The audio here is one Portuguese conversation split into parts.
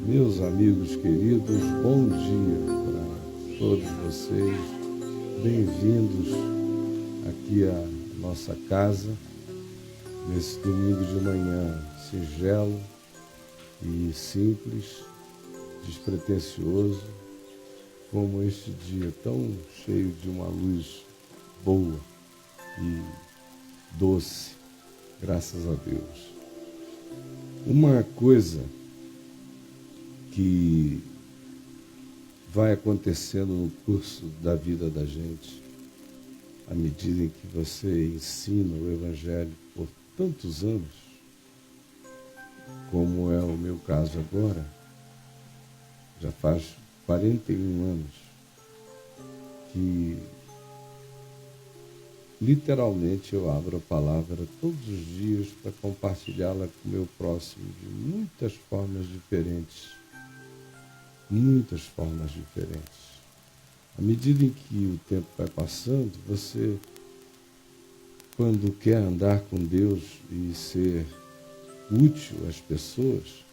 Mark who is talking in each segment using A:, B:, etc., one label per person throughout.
A: Meus amigos queridos, bom dia para todos vocês. Bem-vindos aqui à nossa casa, nesse domingo de manhã singelo e simples, despretensioso, como este dia tão cheio de uma luz boa e doce, graças a Deus. Uma coisa que vai acontecendo no curso da vida da gente, à medida em que você ensina o Evangelho por tantos anos, como é o meu caso agora, já faz 41 anos, que literalmente eu abro a palavra todos os dias para compartilhá-la com o meu próximo de muitas formas diferentes. Muitas formas diferentes. À medida em que o tempo vai passando, você, quando quer andar com Deus e ser útil às pessoas,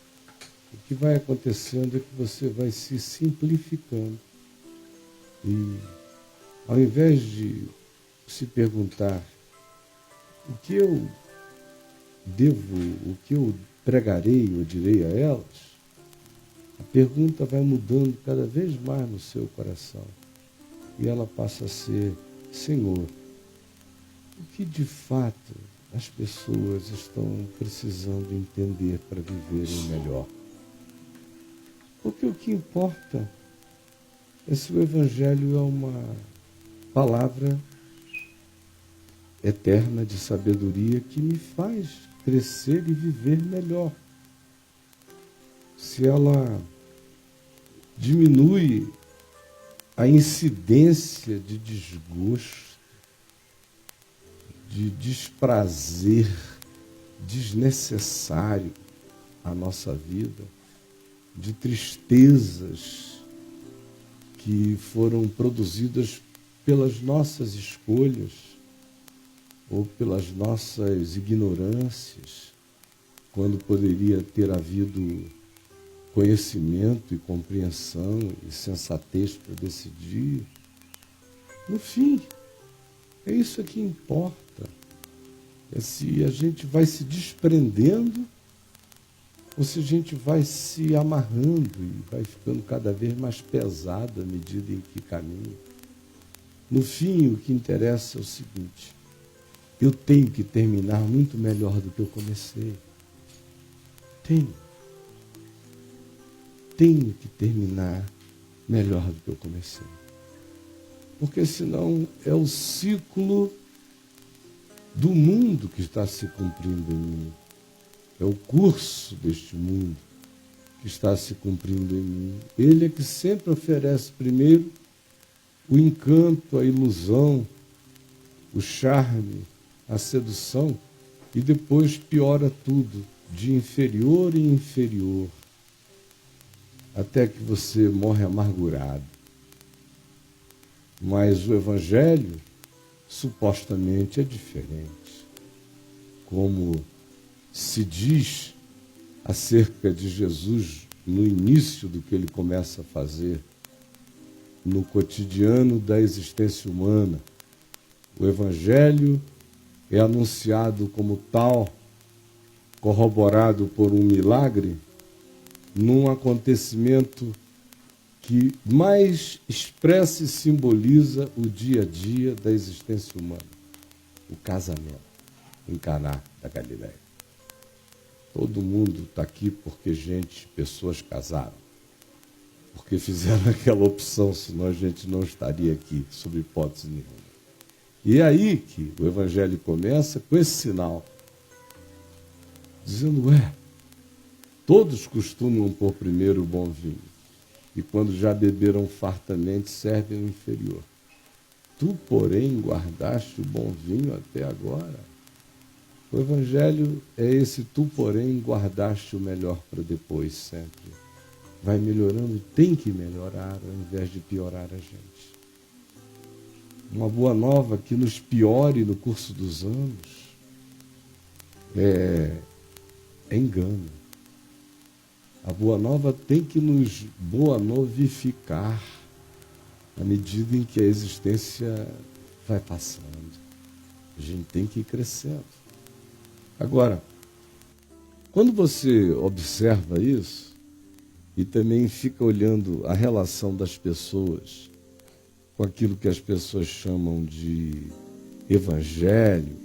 A: o que vai acontecendo é que você vai se simplificando. E ao invés de se perguntar o que eu devo, o que eu pregarei ou direi a elas, a pergunta vai mudando cada vez mais no seu coração. E ela passa a ser: Senhor, o que de fato as pessoas estão precisando entender para viverem melhor? Porque o que importa é se o Evangelho é uma palavra eterna de sabedoria que me faz crescer e viver melhor. Se ela diminui a incidência de desgosto, de desprazer desnecessário à nossa vida, de tristezas que foram produzidas pelas nossas escolhas ou pelas nossas ignorâncias, quando poderia ter havido conhecimento e compreensão e sensatez para decidir. No fim, é isso que importa. É se a gente vai se desprendendo ou se a gente vai se amarrando e vai ficando cada vez mais pesado à medida em que caminha. No fim, o que interessa é o seguinte: eu tenho que terminar muito melhor do que eu comecei. Tenho que terminar melhor do que eu comecei. Porque senão é o ciclo do mundo que está se cumprindo em mim. É o curso deste mundo que está se cumprindo em mim. Ele é que sempre oferece primeiro o encanto, a ilusão, o charme, a sedução, e depois piora tudo, de inferior em inferior, até que você morre amargurado. Mas o Evangelho supostamente é diferente. Como se diz acerca de Jesus no início do que ele começa a fazer, no cotidiano da existência humana, o Evangelho é anunciado como tal, corroborado por um milagre, num acontecimento que mais expressa e simboliza o dia a dia da existência humana, o casamento em Caná da Galileia. Todo mundo está aqui porque pessoas casaram, porque fizeram aquela opção, senão a gente não estaria aqui, sob hipótese nenhuma. E é aí que o Evangelho começa com esse sinal, dizendo: todos costumam pôr primeiro o bom vinho, e quando já beberam fartamente, servem o inferior. Tu, porém, guardaste o bom vinho até agora. O Evangelho é esse: tu, porém, guardaste o melhor para depois, sempre. Vai melhorando, tem que melhorar, ao invés de piorar a gente. Uma boa nova que nos piore no curso dos anos é engano. A boa nova tem que nos boa novificar à medida em que a existência vai passando. A gente tem que ir crescendo. Agora, quando você observa isso e também fica olhando a relação das pessoas com aquilo que as pessoas chamam de evangelho,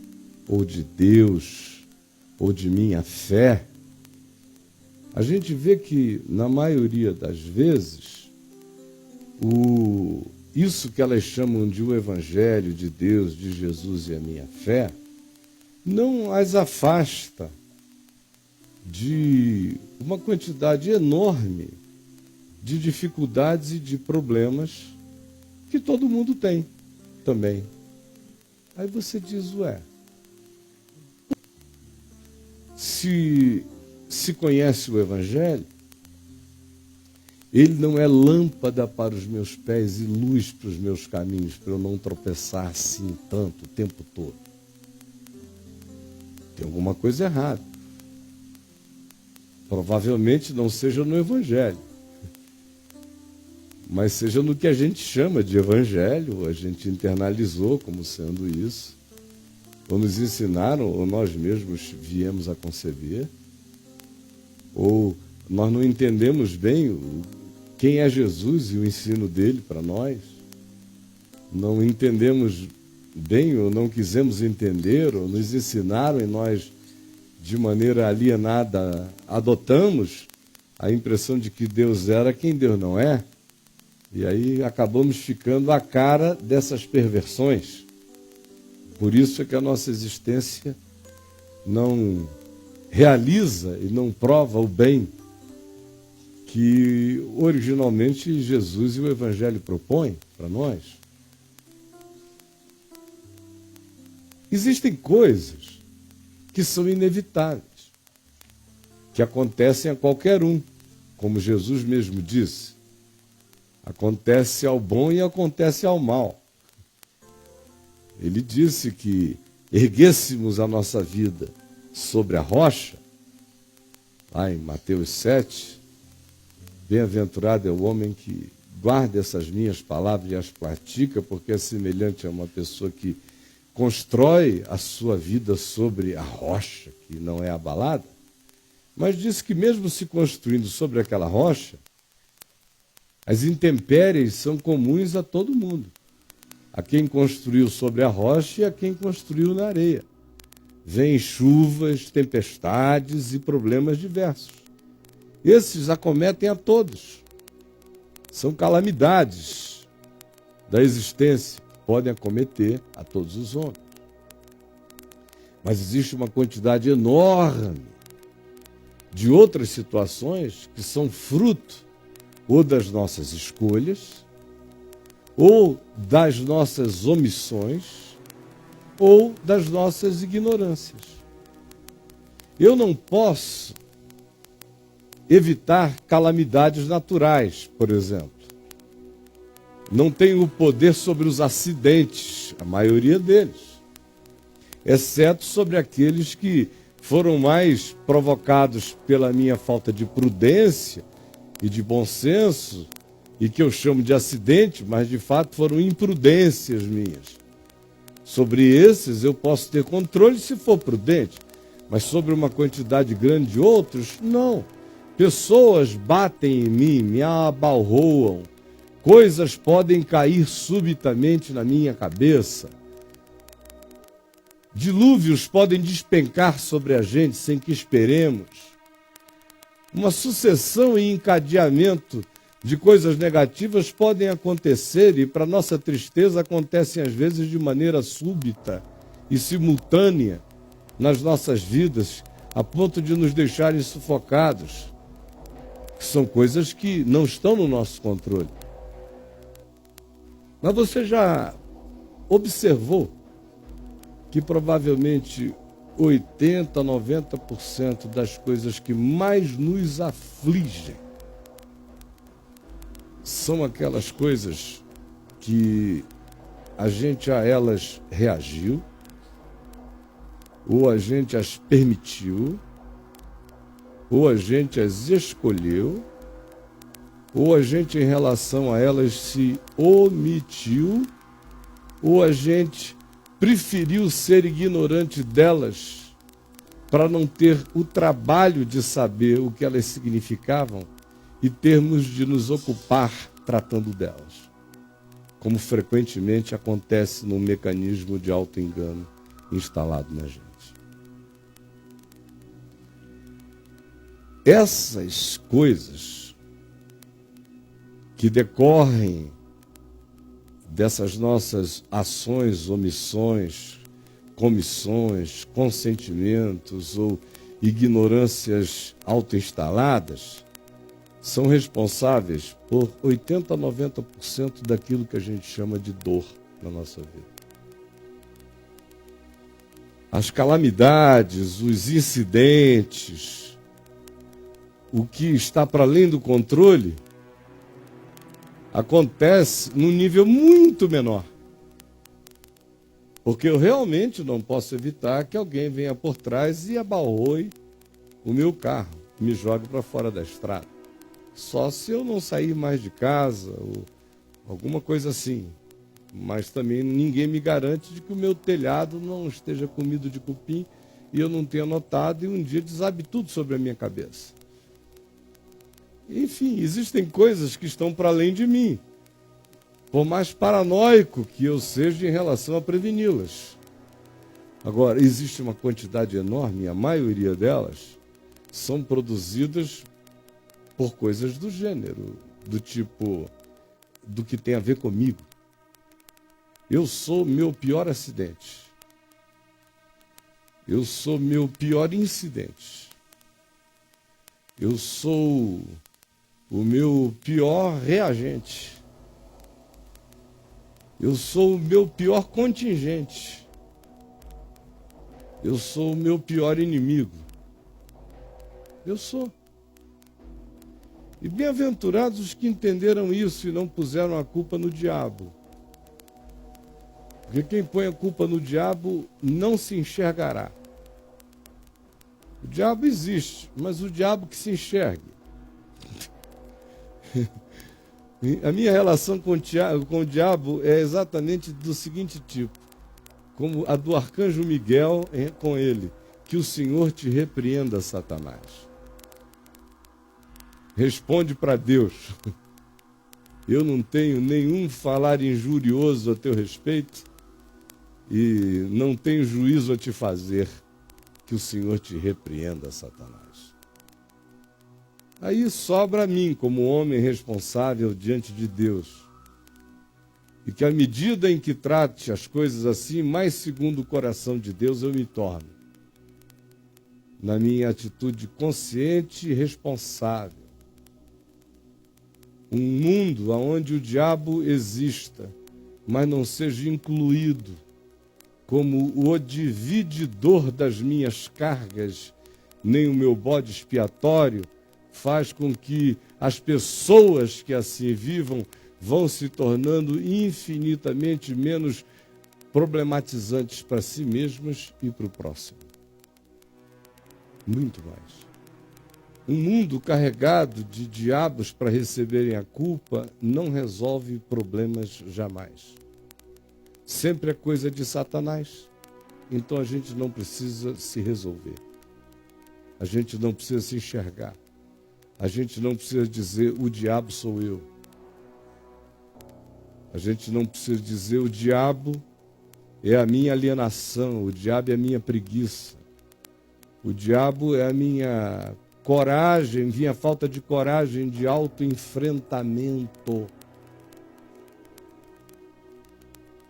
A: ou de Deus, ou de minha fé, a gente vê que, na maioria das vezes, isso que elas chamam de o Evangelho de Deus, de Jesus e a minha fé, não as afasta de uma quantidade enorme de dificuldades e de problemas que todo mundo tem também. Aí você diz, se conhece o Evangelho, ele não é lâmpada para os meus pés e luz para os meus caminhos, para eu não tropeçar assim tanto o tempo todo. Tem alguma coisa errada. Provavelmente não seja no Evangelho, mas seja no que a gente chama de Evangelho, a gente internalizou como sendo isso, ou nos ensinaram, ou nós mesmos viemos a conceber, ou nós não entendemos bem quem é Jesus e o ensino dele para nós, não entendemos bem ou não quisemos entender, ou nos ensinaram e nós, de maneira alienada, adotamos a impressão de que Deus era quem Deus não é, e aí acabamos ficando à cara dessas perversões. Por isso é que a nossa existência não realiza e não prova o bem que originalmente Jesus e o Evangelho propõem para nós. Existem coisas que são inevitáveis, que acontecem a qualquer um, como Jesus mesmo disse. Acontece ao bom e acontece ao mal. Ele disse que erguêssemos a nossa vida sobre a rocha, lá em Mateus 7, bem-aventurado é o homem que guarda essas minhas palavras e as pratica, porque é semelhante a uma pessoa que constrói a sua vida sobre a rocha, que não é abalada, mas disse que mesmo se construindo sobre aquela rocha, as intempéries são comuns a todo mundo. A quem construiu sobre a rocha e a quem construiu na areia. Vêm chuvas, tempestades e problemas diversos. Esses acometem a todos. São calamidades da existência que podem acometer a todos os homens. Mas existe uma quantidade enorme de outras situações que são fruto ou das nossas escolhas, ou das nossas omissões, ou das nossas ignorâncias. Eu não posso evitar calamidades naturais, por exemplo. Não tenho o poder sobre os acidentes, a maioria deles, exceto sobre aqueles que foram mais provocados pela minha falta de prudência e de bom senso, e que eu chamo de acidente, mas de fato foram imprudências minhas. Sobre esses eu posso ter controle se for prudente, mas sobre uma quantidade grande de outros, não. Pessoas batem em mim, me abalroam, coisas podem cair subitamente na minha cabeça, dilúvios podem despencar sobre a gente sem que esperemos. Uma sucessão e encadeamento de coisas negativas podem acontecer e, para nossa tristeza, acontecem às vezes de maneira súbita e simultânea nas nossas vidas, a ponto de nos deixarem sufocados. São coisas que não estão no nosso controle. Mas você já observou que provavelmente 80%, 90% das coisas que mais nos afligem são aquelas coisas que a gente a elas reagiu, ou a gente as permitiu, ou a gente as escolheu, ou a gente, em relação a elas, se omitiu, ou a gente preferiu ser ignorante delas para não ter o trabalho de saber o que elas significavam e termos de nos ocupar tratando delas, como frequentemente acontece no mecanismo de auto-engano instalado na gente. Essas coisas que decorrem dessas nossas ações, omissões, comissões, consentimentos ou ignorâncias autoinstaladas, são responsáveis por 80% a 90% daquilo que a gente chama de dor na nossa vida. As calamidades, os incidentes, o que está para além do controle, acontece num nível muito menor. Porque eu realmente não posso evitar que alguém venha por trás e abalroe o meu carro, me jogue para fora da estrada. Só se eu não sair mais de casa ou alguma coisa assim. Mas também ninguém me garante de que o meu telhado não esteja comido de cupim e eu não tenha notado e um dia desabe tudo sobre a minha cabeça. Enfim, existem coisas que estão para além de mim, por mais paranoico que eu seja em relação a preveni-las. Agora, existe uma quantidade enorme, a maioria delas são produzidas por coisas do gênero, do tipo, do que tem a ver comigo. Eu sou meu pior acidente. Eu sou meu pior incidente. Eu sou o meu pior reagente. Eu sou o meu pior contingente. Eu sou o meu pior inimigo. Eu sou. E bem-aventurados os que entenderam isso e não puseram a culpa no diabo. Porque quem põe a culpa no diabo não se enxergará. O diabo existe, mas o diabo que se enxergue. A minha relação com o diabo é exatamente do seguinte tipo, como a do arcanjo Miguel com ele: que o Senhor te repreenda, Satanás. Responde para Deus: eu não tenho nenhum falar injurioso a teu respeito e não tenho juízo a te fazer. Que o Senhor te repreenda, Satanás. Aí sobra a mim, como homem responsável diante de Deus, e que à medida em que trate as coisas assim, mais segundo o coração de Deus eu me torno, na minha atitude consciente e responsável. Um mundo onde o diabo exista, mas não seja incluído como o divididor das minhas cargas, nem o meu bode expiatório, faz com que as pessoas que assim vivam vão se tornando infinitamente menos problematizantes para si mesmas e para o próximo. Muito mais. Um mundo carregado de diabos para receberem a culpa não resolve problemas jamais. Sempre é coisa de Satanás. Então a gente não precisa se resolver. A gente não precisa se enxergar. A gente não precisa dizer o diabo sou eu. A gente não precisa dizer o diabo é a minha alienação, o diabo é a minha preguiça. O diabo é a minha coragem, minha falta de coragem de autoenfrentamento.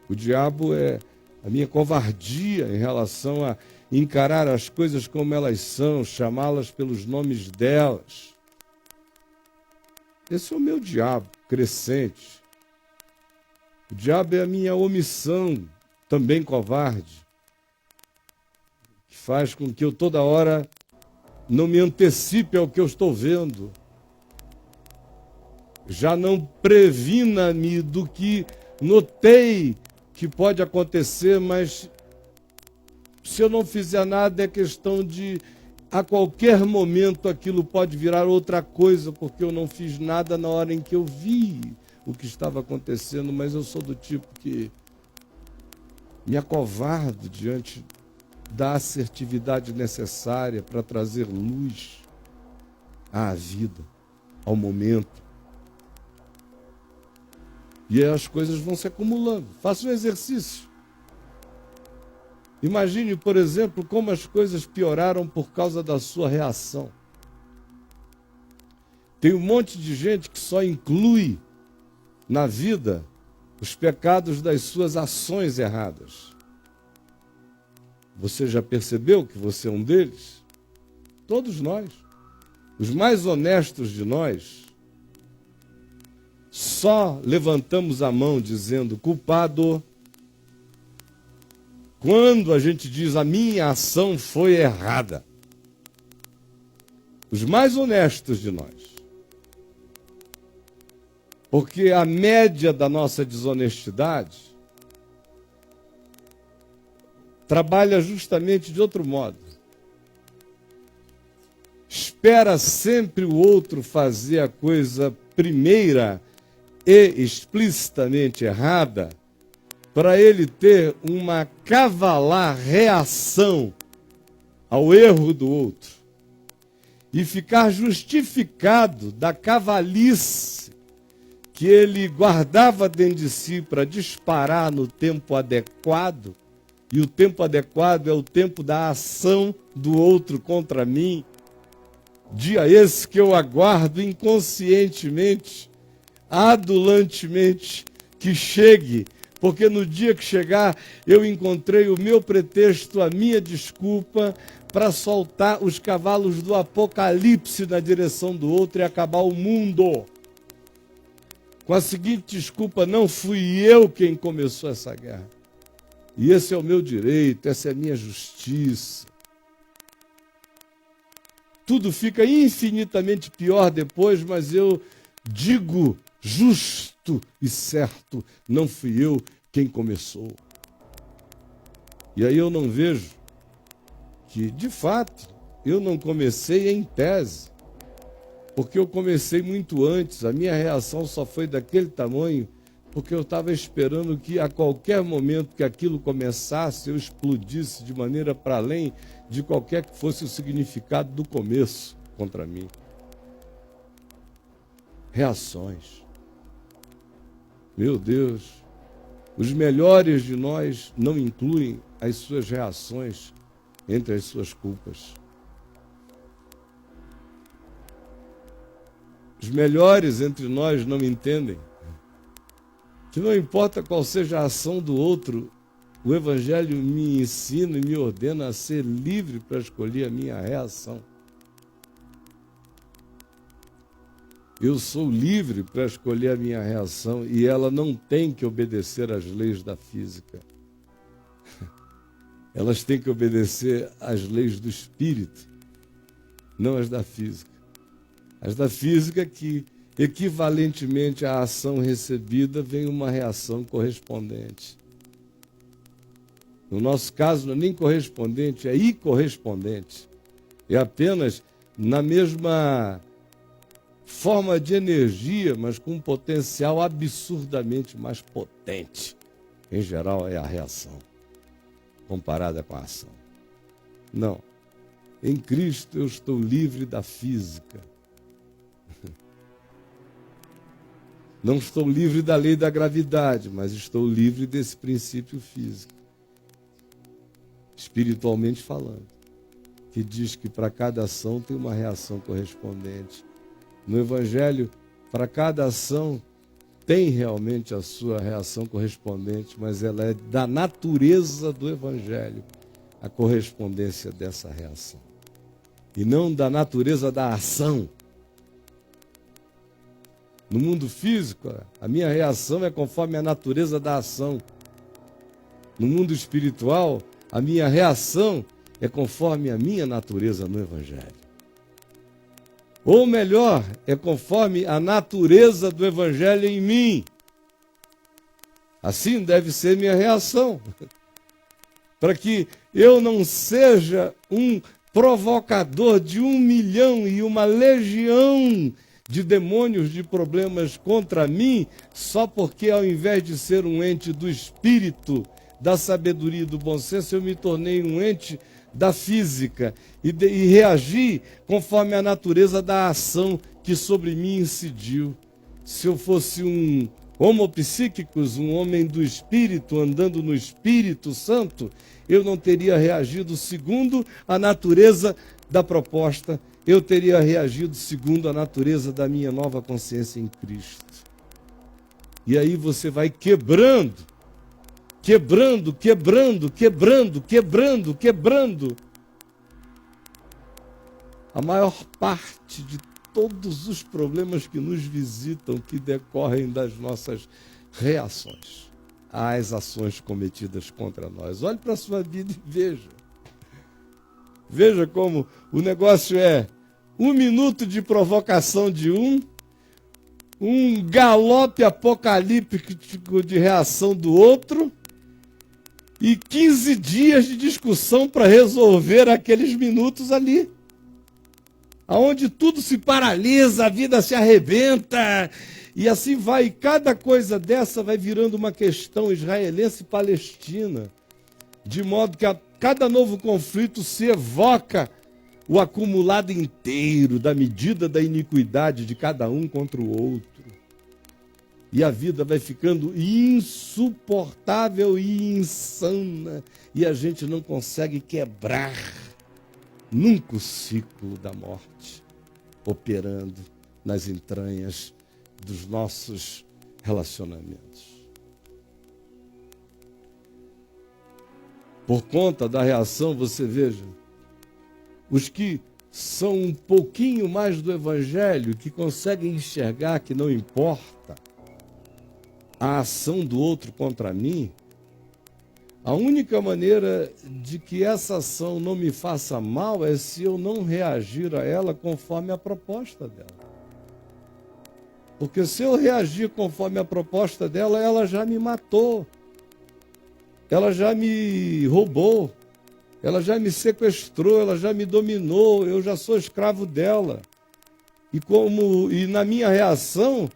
A: O diabo é a minha covardia em relação a encarar as coisas como elas são, chamá-las pelos nomes delas. Esse é o meu diabo crescente. O diabo é a minha omissão, também covarde, que faz com que eu toda hora não me antecipe ao que eu estou vendo. Já não previna-me do que notei que pode acontecer, mas se eu não fizer nada é questão de a qualquer momento aquilo pode virar outra coisa, porque eu não fiz nada na hora em que eu vi o que estava acontecendo, mas eu sou do tipo que me acovardo diante da assertividade necessária para trazer luz à vida, ao momento. E aí as coisas vão se acumulando. Faça um exercício. Imagine, por exemplo, como as coisas pioraram por causa da sua reação. Tem um monte de gente que só inclui na vida os pecados das suas ações erradas. Você já percebeu que você é um deles? Todos nós. Os mais honestos de nós só levantamos a mão dizendo culpado quando a gente diz a minha ação foi errada. Os mais honestos de nós. Porque a média da nossa desonestidade trabalha justamente de outro modo. Espera sempre o outro fazer a coisa primeira e explicitamente errada, para ele ter uma cavalar reação ao erro do outro e ficar justificado da cavalice que ele guardava dentro de si para disparar no tempo adequado, e o tempo adequado é o tempo da ação do outro contra mim. Dia esse que eu aguardo inconscientemente, adulantemente, que chegue, porque no dia que chegar, eu encontrei o meu pretexto, a minha desculpa, para soltar os cavalos do apocalipse na direção do outro e acabar o mundo. Com a seguinte desculpa: não fui eu quem começou essa guerra. E esse é o meu direito, essa é a minha justiça. Tudo fica infinitamente pior depois, mas eu digo justo e certo, não fui eu quem começou. E aí eu não vejo que, de fato, eu não comecei em tese, porque eu comecei muito antes. A minha reação só foi daquele tamanho porque eu estava esperando que a qualquer momento que aquilo começasse, eu explodisse de maneira para além de qualquer que fosse o significado do começo contra mim. Reações. Meu Deus, os melhores de nós não incluem as suas reações entre as suas culpas. Os melhores entre nós não entendem que não importa qual seja a ação do outro, o Evangelho me ensina e me ordena a ser livre para escolher a minha reação. Eu sou livre para escolher a minha reação e ela não tem que obedecer às leis da física. Elas têm que obedecer às leis do espírito, não às da física. As da física que, equivalentemente à ação recebida, vem uma reação correspondente. No nosso caso, não é nem correspondente, é incorrespondente. É apenas na mesma forma de energia, mas com um potencial absurdamente mais potente. Em geral, é a reação, comparada com a ação. Não. Em Cristo eu estou livre da física. Não estou livre da lei da gravidade, mas estou livre desse princípio físico. Espiritualmente falando, que diz que para cada ação tem uma reação correspondente. No Evangelho, para cada ação tem realmente a sua reação correspondente, mas ela é da natureza do Evangelho, a correspondência dessa reação. E não da natureza da ação. No mundo físico, a minha reação é conforme a natureza da ação. No mundo espiritual, a minha reação é conforme a minha natureza no Evangelho. Ou melhor, é conforme a natureza do Evangelho em mim. Assim deve ser minha reação. Para que eu não seja um provocador de 1 milhão e uma legião de demônios, de problemas contra mim, só porque ao invés de ser um ente do espírito, da sabedoria e do bom senso, eu me tornei um ente da física e reagi conforme a natureza da ação que sobre mim incidiu. Se eu fosse um homo psíquicos, um homem do espírito, andando no Espírito Santo, eu não teria reagido segundo a natureza da proposta, eu teria reagido segundo a natureza da minha nova consciência em Cristo. E aí você vai quebrando a maior parte de todos os problemas que nos visitam, que decorrem das nossas reações às ações cometidas contra nós. Olhe para a sua vida e veja. Veja como o negócio é 1 minuto de provocação de um galope apocalíptico de reação do outro, e 15 dias de discussão para resolver aqueles minutos ali. Aonde tudo se paralisa, a vida se arrebenta, e assim vai. E cada coisa dessa vai virando uma questão israelense e palestina, de modo que a cada novo conflito se evoca o acumulado inteiro da medida da iniquidade de cada um contra o outro. E a vida vai ficando insuportável e insana, e a gente não consegue quebrar nunca o ciclo da morte operando nas entranhas dos nossos relacionamentos. Por conta da reação, você veja, os que são um pouquinho mais do Evangelho, que conseguem enxergar que não importa a ação do outro contra mim, a única maneira de que essa ação não me faça mal é se eu não reagir a ela conforme a proposta dela. Porque se eu reagir conforme a proposta dela, ela já me matou, ela já me roubou, ela já me sequestrou, ela já me dominou, eu já sou escravo dela. E na minha reação,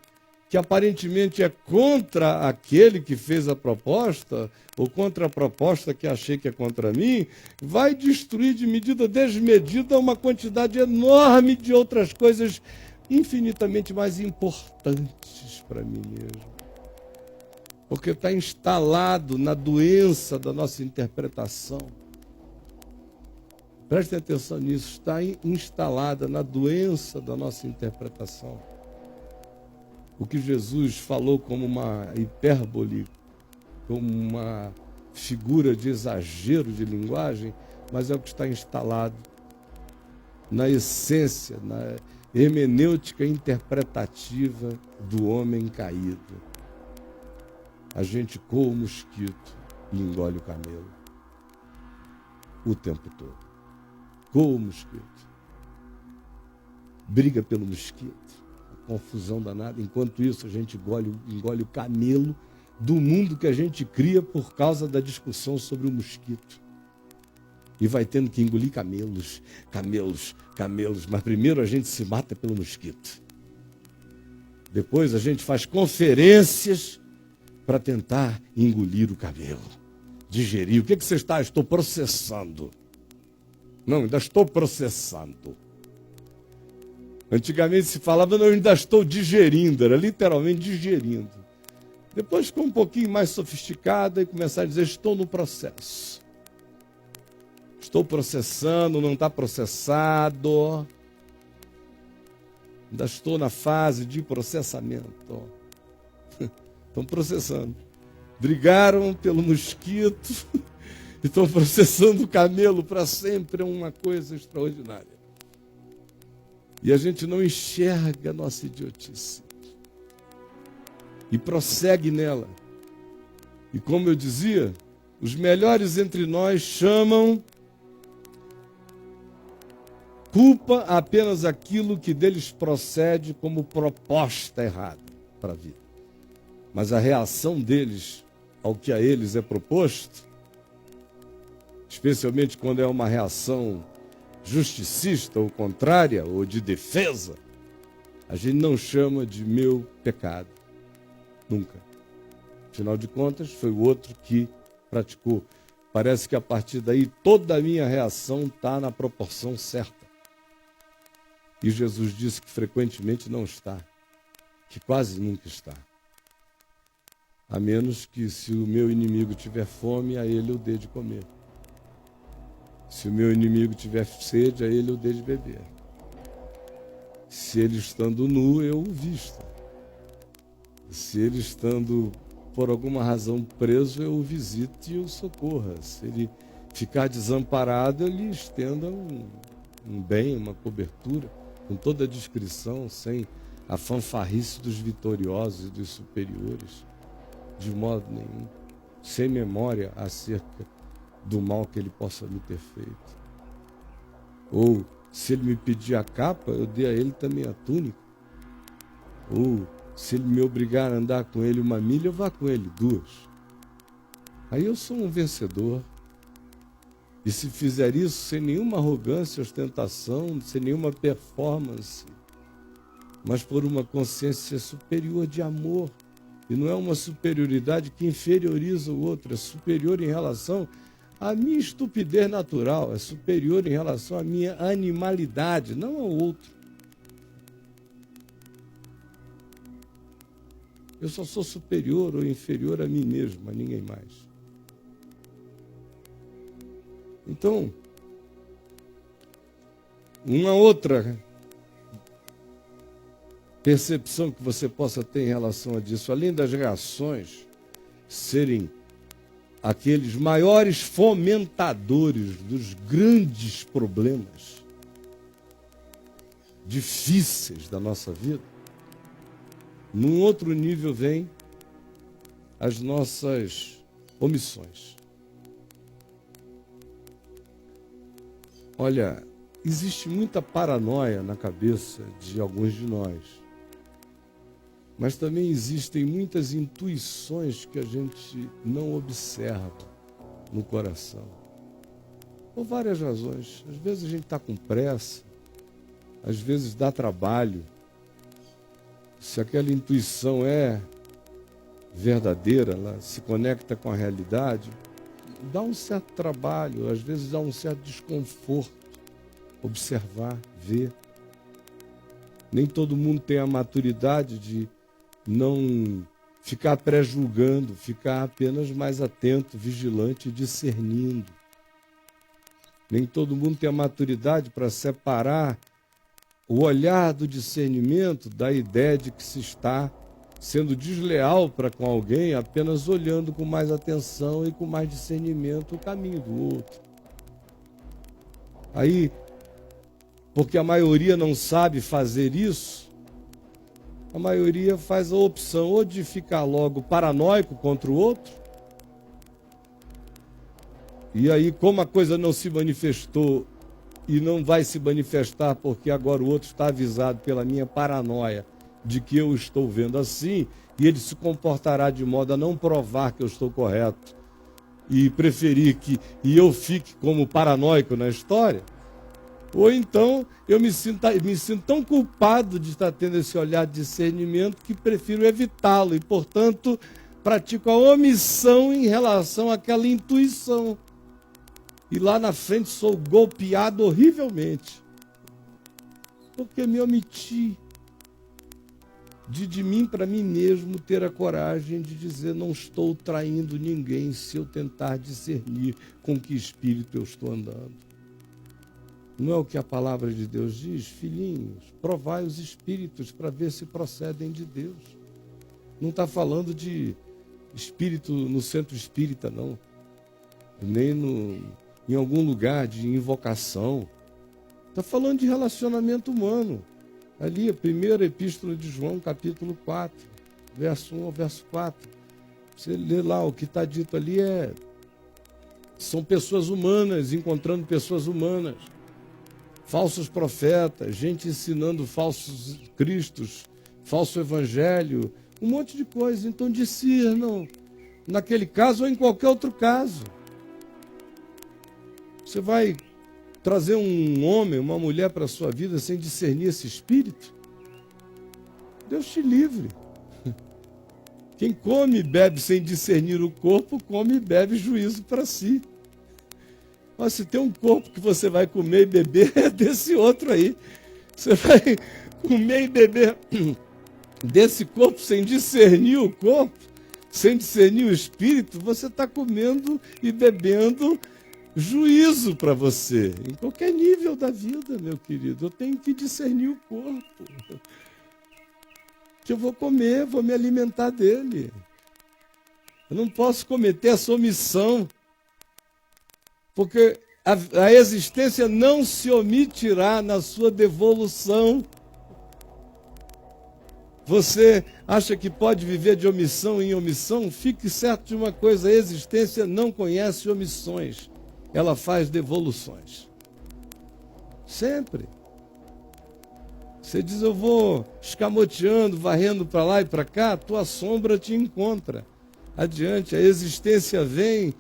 A: que aparentemente é contra aquele que fez a proposta, ou contra a proposta que achei que é contra mim, vai destruir de medida desmedida uma quantidade enorme de outras coisas infinitamente mais importantes para mim mesmo. Porque está instalado na doença da nossa interpretação. Prestem atenção nisso, está instalada na doença da nossa interpretação. O que Jesus falou como uma hipérbole, como uma figura de exagero de linguagem, mas é o que está instalado na essência, na hermenêutica interpretativa do homem caído. A gente coa o mosquito e engole o camelo o tempo todo. Coa o mosquito, briga pelo mosquito, confusão danada. Enquanto isso, a gente engole o camelo do mundo que a gente cria por causa da discussão sobre o mosquito. E vai tendo que engolir camelos. Mas primeiro a gente se mata pelo mosquito. Depois a gente faz conferências para tentar engolir o camelo. Digerir. O que você está? Estou processando. Não, ainda estou processando. Antigamente se falava, não, eu ainda estou digerindo, era literalmente digerindo. Depois ficou um pouquinho mais sofisticado e começar a dizer, estou no processo. Estou processando, não está processado. Ainda estou na fase de processamento. Estão processando. Brigaram pelo mosquito e estão processando o camelo para sempre, é uma coisa extraordinária. E a gente não enxerga a nossa idiotice. E prossegue nela. E como eu dizia, os melhores entre nós chamam culpa apenas aquilo que deles procede como proposta errada para a vida. Mas a reação deles ao que a eles é proposto, especialmente quando é uma reação justicista ou contrária, ou de defesa, a gente não chama de meu pecado. Nunca. Afinal de contas, foi o outro que praticou. Parece que a partir daí toda a minha reação está na proporção certa. E Jesus disse que frequentemente não está, que quase nunca está. A menos que, se o meu inimigo tiver fome, a ele eu dê de comer. Se o meu inimigo tiver sede, a ele eu dê de beber. Se ele estando nu, eu o vista. Se ele estando, por alguma razão, preso, eu o visite e o socorra. Se ele ficar desamparado, eu lhe estenda um bem, uma cobertura, com toda a discrição, sem a fanfarrice dos vitoriosos e dos superiores, de modo nenhum, sem memória acerca do mal que ele possa me ter feito. Ou, se ele me pedir a capa, eu dei a ele também a túnica. Ou, se ele me obrigar a andar com ele 1 milha, eu vá com ele 2. Aí eu sou um vencedor. E se fizer isso sem nenhuma arrogância, ostentação, sem nenhuma performance, mas por uma consciência superior de amor. E não é uma superioridade que inferioriza o outro, é superior em relação à minha estupidez natural, é superior em relação à minha animalidade, não ao outro. Eu só sou superior ou inferior a mim mesmo, a ninguém mais. Então, uma outra percepção que você possa ter em relação a disso, além das reações serem aqueles maiores fomentadores dos grandes problemas difíceis da nossa vida, num outro nível vem as nossas omissões. Olha, existe muita paranoia na cabeça de alguns de nós, mas também existem muitas intuições que a gente não observa no coração, por várias razões. Às vezes a gente está com pressa, às vezes dá trabalho. Se aquela intuição é verdadeira, ela se conecta com a realidade, dá um certo trabalho, às vezes dá um certo desconforto observar, ver. Nem todo mundo tem a maturidade de não ficar pré-julgando, ficar apenas mais atento, vigilante, discernindo. Nem todo mundo tem a maturidade para separar o olhar do discernimento da ideia de que se está sendo desleal para com alguém, apenas olhando com mais atenção e com mais discernimento o caminho do outro. Aí, porque a maioria não sabe fazer isso, a maioria faz a opção ou de ficar logo paranoico contra o outro, e aí, como a coisa não se manifestou e não vai se manifestar porque agora o outro está avisado pela minha paranoia de que eu estou vendo assim, e ele se comportará de modo a não provar que eu estou correto e preferir que eu fique como paranoico na história. Ou então eu me sinto tão culpado de estar tendo esse olhar de discernimento que prefiro evitá-lo e, portanto, pratico a omissão em relação àquela intuição. E lá na frente sou golpeado horrivelmente, porque me omiti de mim para mim mesmo ter a coragem de dizer: não estou traindo ninguém se eu tentar discernir com que espírito eu estou andando. Não é o que a palavra de Deus diz? Filhinhos, provai os espíritos para ver se procedem de Deus. Não está falando de espírito no centro espírita, não. Nem em algum lugar de invocação. Está falando de relacionamento humano. Ali, a primeira epístola de João, capítulo 4, verso 1 ao verso 4. Você lê lá, o que está dito ali são pessoas humanas encontrando pessoas humanas. Falsos profetas, gente ensinando falsos cristos, falso evangelho, um monte de coisa. Então discernam, naquele caso ou em qualquer outro caso. Você vai trazer um homem, uma mulher para a sua vida sem discernir esse espírito? Deus te livre. Quem come e bebe sem discernir o corpo, come e bebe juízo para si. Mas se tem um corpo que você vai comer e beber, é desse outro aí. Você vai comer e beber desse corpo sem discernir o corpo, sem discernir o espírito, você está comendo e bebendo juízo para você. Em qualquer nível da vida, meu querido, eu tenho que discernir o corpo. Que eu vou comer, vou me alimentar dele. Eu não posso cometer essa omissão, porque a existência não se omitirá na sua devolução. Você acha que pode viver de omissão em omissão? Fique certo de uma coisa, a existência não conhece omissões, ela faz devoluções. Sempre. Você diz, eu vou escamoteando, varrendo para lá e para cá, a tua sombra te encontra. Adiante, a existência vem,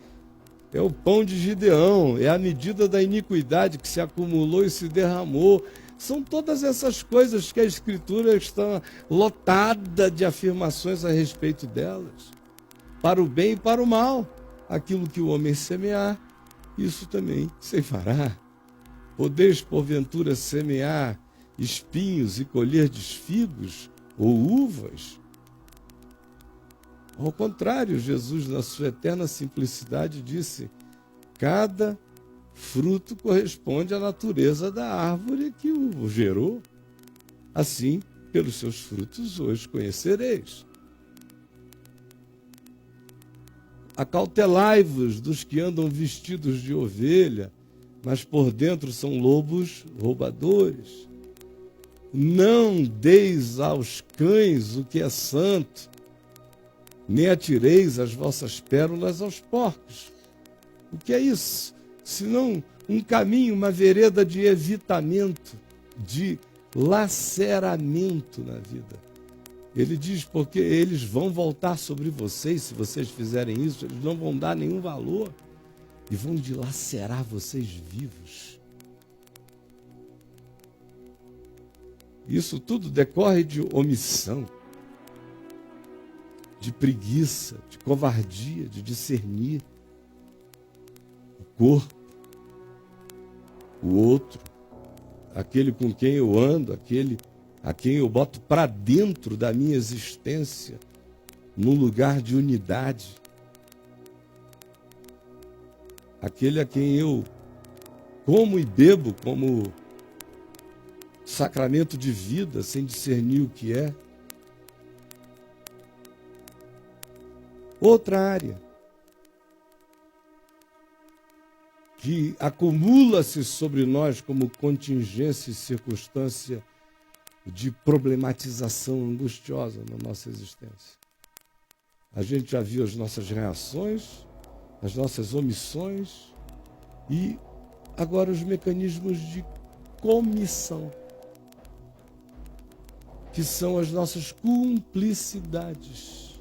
A: é o pão de Gideão, é a medida da iniquidade que se acumulou e se derramou. São todas essas coisas que a Escritura está lotada de afirmações a respeito delas. Para o bem e para o mal. Aquilo que o homem semear, isso também ceifará. Podeis, porventura, semear espinhos e colher figos ou uvas? Ao contrário, Jesus, na sua eterna simplicidade, disse: cada fruto corresponde à natureza da árvore que o gerou. Assim, pelos seus frutos hoje conhecereis. Acautelai-vos dos que andam vestidos de ovelha, mas por dentro são lobos roubadores. Não deis aos cães o que é santo, nem atireis as vossas pérolas aos porcos. O que é isso? Senão um caminho, uma vereda de evitamento, de laceramento na vida. Ele diz, porque eles vão voltar sobre vocês, se vocês fizerem isso, eles não vão dar nenhum valor e vão dilacerar vocês vivos. Isso tudo decorre de omissão, de preguiça, de covardia, de discernir o corpo, o outro, aquele com quem eu ando, aquele a quem eu boto para dentro da minha existência, num lugar de unidade, aquele a quem eu como e bebo como sacramento de vida, sem discernir o que é. Outra área que acumula-se sobre nós como contingência e circunstância de problematização angustiosa na nossa existência. A gente já viu as nossas reações, as nossas omissões e agora os mecanismos de comissão, que são as nossas cumplicidades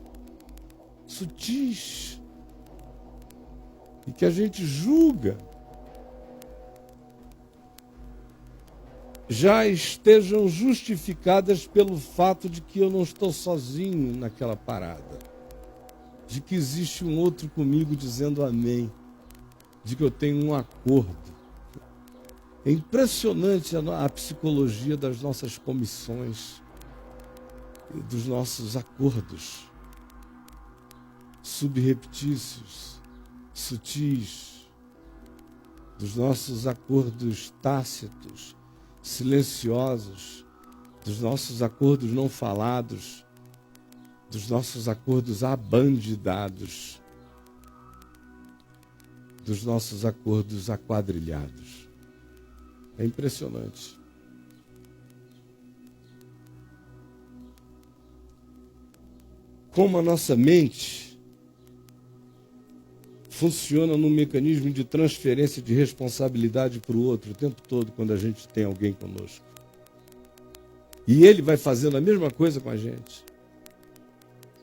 A: sutis e que a gente julga já estejam justificadas pelo fato de que eu não estou sozinho naquela parada, de que existe um outro comigo dizendo amém, de que eu tenho um acordo. É impressionante a psicologia das nossas comissões e dos nossos acordos subreptícios, sutis, dos nossos acordos tácitos, silenciosos, dos nossos acordos não falados, dos nossos acordos abandidados, dos nossos acordos aquadrilhados. É impressionante. Como a nossa mente funciona num mecanismo de transferência de responsabilidade para o outro o tempo todo quando a gente tem alguém conosco. E ele vai fazendo a mesma coisa com a gente.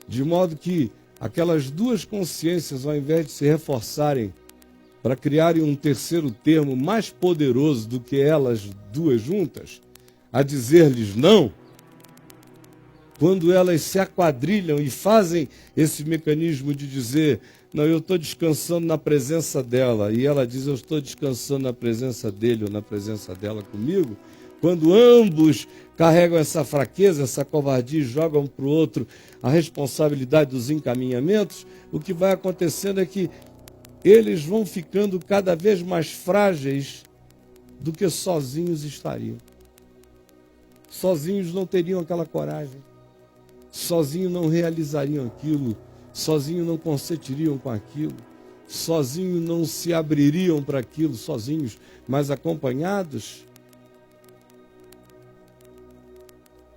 A: De modo que aquelas duas consciências, ao invés de se reforçarem para criarem um terceiro termo mais poderoso do que elas duas juntas, a dizer-lhes não, quando elas se aquadrilham e fazem esse mecanismo de dizer, não, eu estou descansando na presença dela, e ela diz, eu estou descansando na presença dele ou na presença dela comigo, quando ambos carregam essa fraqueza, essa covardia e jogam para o outro a responsabilidade dos encaminhamentos, o que vai acontecendo é que eles vão ficando cada vez mais frágeis do que sozinhos estariam. Sozinhos não teriam aquela coragem. Sozinhos não realizariam aquilo. Sozinhos não consentiriam com aquilo. Sozinhos não se abririam para aquilo, sozinhos, mas acompanhados,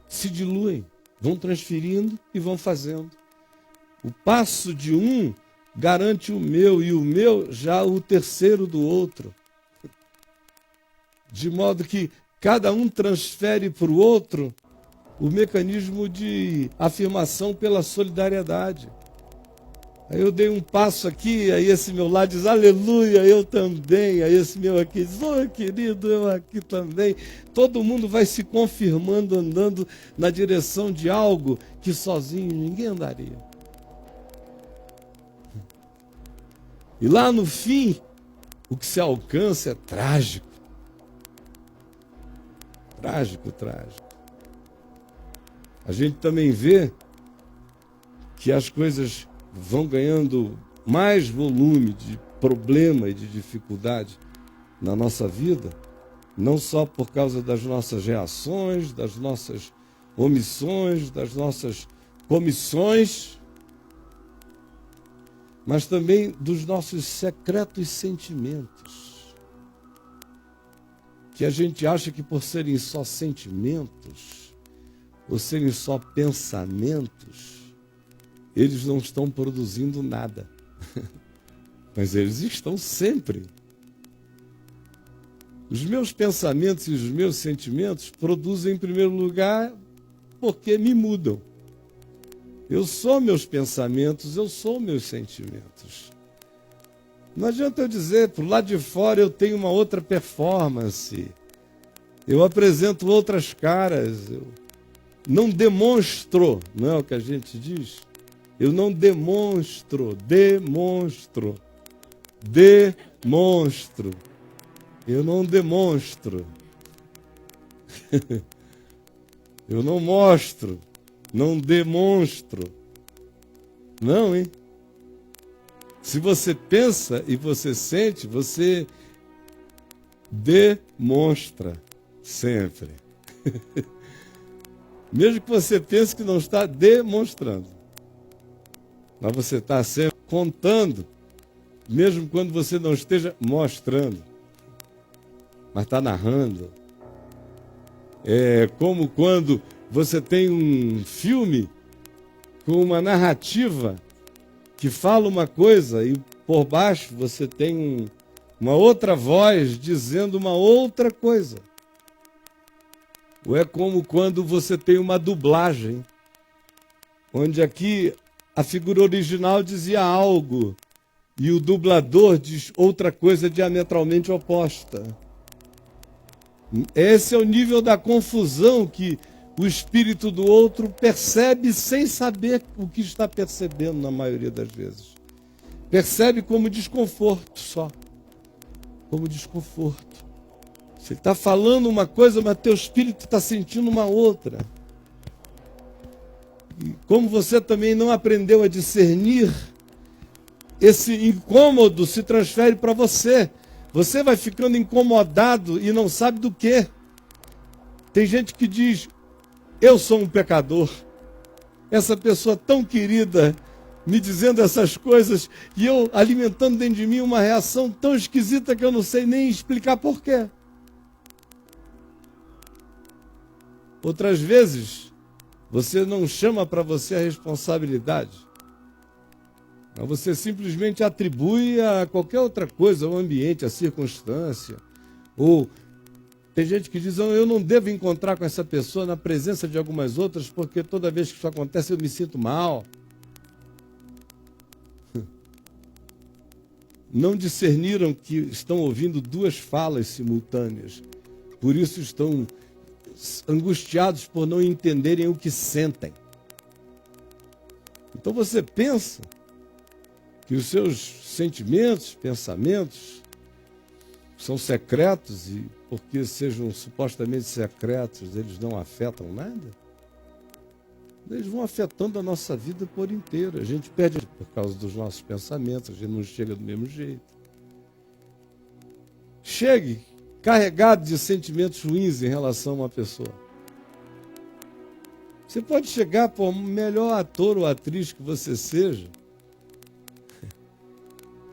A: se diluem, vão transferindo e vão fazendo. O passo de um garante o meu, e o meu já o terceiro do outro. De modo que cada um transfere para o outro o mecanismo de afirmação pela solidariedade. Aí eu dei um passo aqui, aí esse meu lá diz, aleluia, eu também. Aí esse meu aqui diz, querido, eu aqui também. Todo mundo vai se confirmando, andando na direção de algo que sozinho ninguém andaria. E lá no fim, o que se alcança é trágico. Trágico, trágico. A gente também vê que as coisas vão ganhando mais volume de problema e de dificuldade na nossa vida, não só por causa das nossas reações, das nossas omissões, das nossas comissões, mas também dos nossos secretos sentimentos, que a gente acha que por serem só sentimentos, ou serem só pensamentos, eles não estão produzindo nada. Mas eles estão sempre. Os meus pensamentos e os meus sentimentos produzem, em primeiro lugar, porque me mudam. Eu sou meus pensamentos, eu sou meus sentimentos. Não adianta eu dizer, por lá de fora eu tenho uma outra performance. Eu apresento outras caras. Eu não demonstro, não é o que a gente diz? Eu não demonstro. Eu não demonstro. Eu não mostro. Não demonstro. Não, hein? Se você pensa e você sente, você demonstra sempre. Mesmo que você pense que não está demonstrando. Mas você está sempre contando, mesmo quando você não esteja mostrando. Mas está narrando. É como quando você tem um filme com uma narrativa que fala uma coisa e por baixo você tem uma outra voz dizendo uma outra coisa. Ou é como quando você tem uma dublagem, onde aqui a figura original dizia algo e o dublador diz outra coisa diametralmente oposta. Esse é o nível da confusão que o espírito do outro percebe sem saber o que está percebendo na maioria das vezes. Percebe como desconforto só. Como desconforto. Você está falando uma coisa, mas teu espírito está sentindo uma outra. E como você também não aprendeu a discernir, esse incômodo se transfere para você. Você vai ficando incomodado e não sabe do quê. Tem gente que diz, eu sou um pecador. Essa pessoa tão querida me dizendo essas coisas e eu alimentando dentro de mim uma reação tão esquisita que eu não sei nem explicar por quê. Outras vezes, você não chama para você a responsabilidade. Mas você simplesmente atribui a qualquer outra coisa, ao ambiente, à circunstância. Ou tem gente que diz, eu não devo encontrar com essa pessoa na presença de algumas outras, porque toda vez que isso acontece eu me sinto mal. não discerniram que estão ouvindo duas falas simultâneas. Por isso estão angustiados por não entenderem o que sentem. Então você pensa que os seus sentimentos, pensamentos são secretos e porque sejam supostamente secretos, eles não afetam nada? Eles vão afetando a nossa vida por inteiro. A gente perde por causa dos nossos pensamentos, a gente não chega do mesmo jeito. Chegue carregado de sentimentos ruins em relação a uma pessoa. Você pode chegar por melhor ator ou atriz que você seja.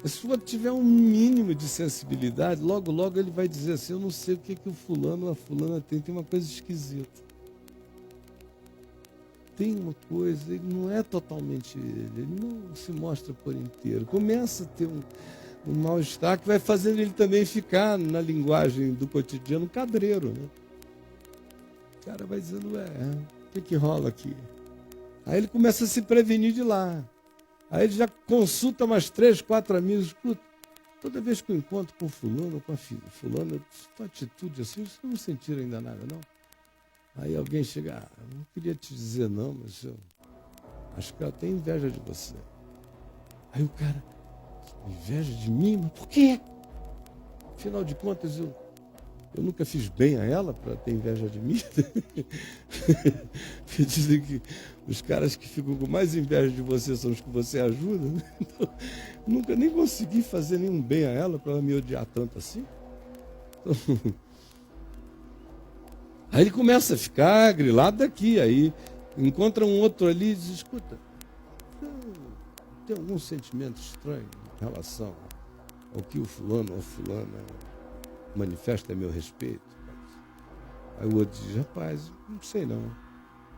A: Se você tiver um mínimo de sensibilidade, logo, logo ele vai dizer assim, eu não sei o que o fulano ou a fulana tem uma coisa esquisita. Tem uma coisa, ele não é totalmente ele não se mostra por inteiro. Começa a ter um mal-estar que vai fazendo ele também ficar, na linguagem do cotidiano, cadreiro, né? O cara vai dizendo, o que rola aqui? Aí ele começa a se prevenir de lá. Aí ele já consulta mais 3, 4 amigos. Escuta, toda vez que eu encontro com fulano ou com a fulana, sua atitude assim, vocês não sentiram ainda nada, não? Aí alguém chega, não queria te dizer não, mas eu acho que ela tem inveja de você. Aí o cara, inveja de mim? Mas por quê? Afinal de contas, eu nunca fiz bem a ela para ter inveja de mim. Porque dizem que os caras que ficam com mais inveja de você são os que você ajuda. Né? Então, nunca nem consegui fazer nenhum bem a ela para ela me odiar tanto assim. Então, aí ele começa a ficar grilado daqui, aí encontra um outro ali e diz, escuta, tem algum sentimento estranho em relação ao que o fulano ou fulana manifesta a meu respeito? Aí o outro diz, rapaz, não sei não,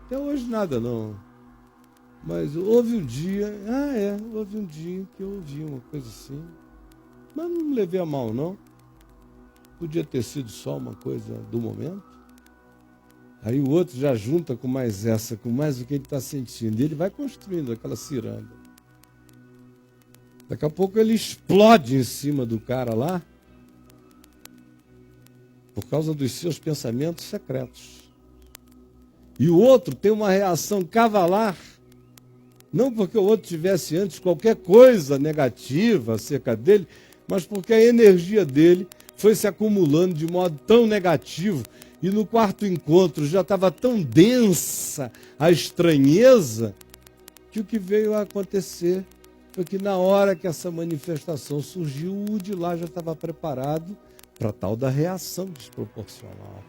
A: até hoje nada não, mas houve um dia, houve um dia que eu ouvi uma coisa assim, mas não me levei a mal não, podia ter sido só uma coisa do momento. Aí o outro já junta com mais essa, com mais o que ele está sentindo. E ele vai construindo aquela ciranda. Daqui a pouco ele explode em cima do cara lá, por causa dos seus pensamentos secretos. E o outro tem uma reação cavalar, não porque o outro tivesse antes qualquer coisa negativa acerca dele, mas porque a energia dele foi se acumulando de modo tão negativo. E no quarto encontro já estava tão densa a estranheza que o que veio a acontecer foi que na hora que essa manifestação surgiu, o de lá já estava preparado para tal da reação desproporcional.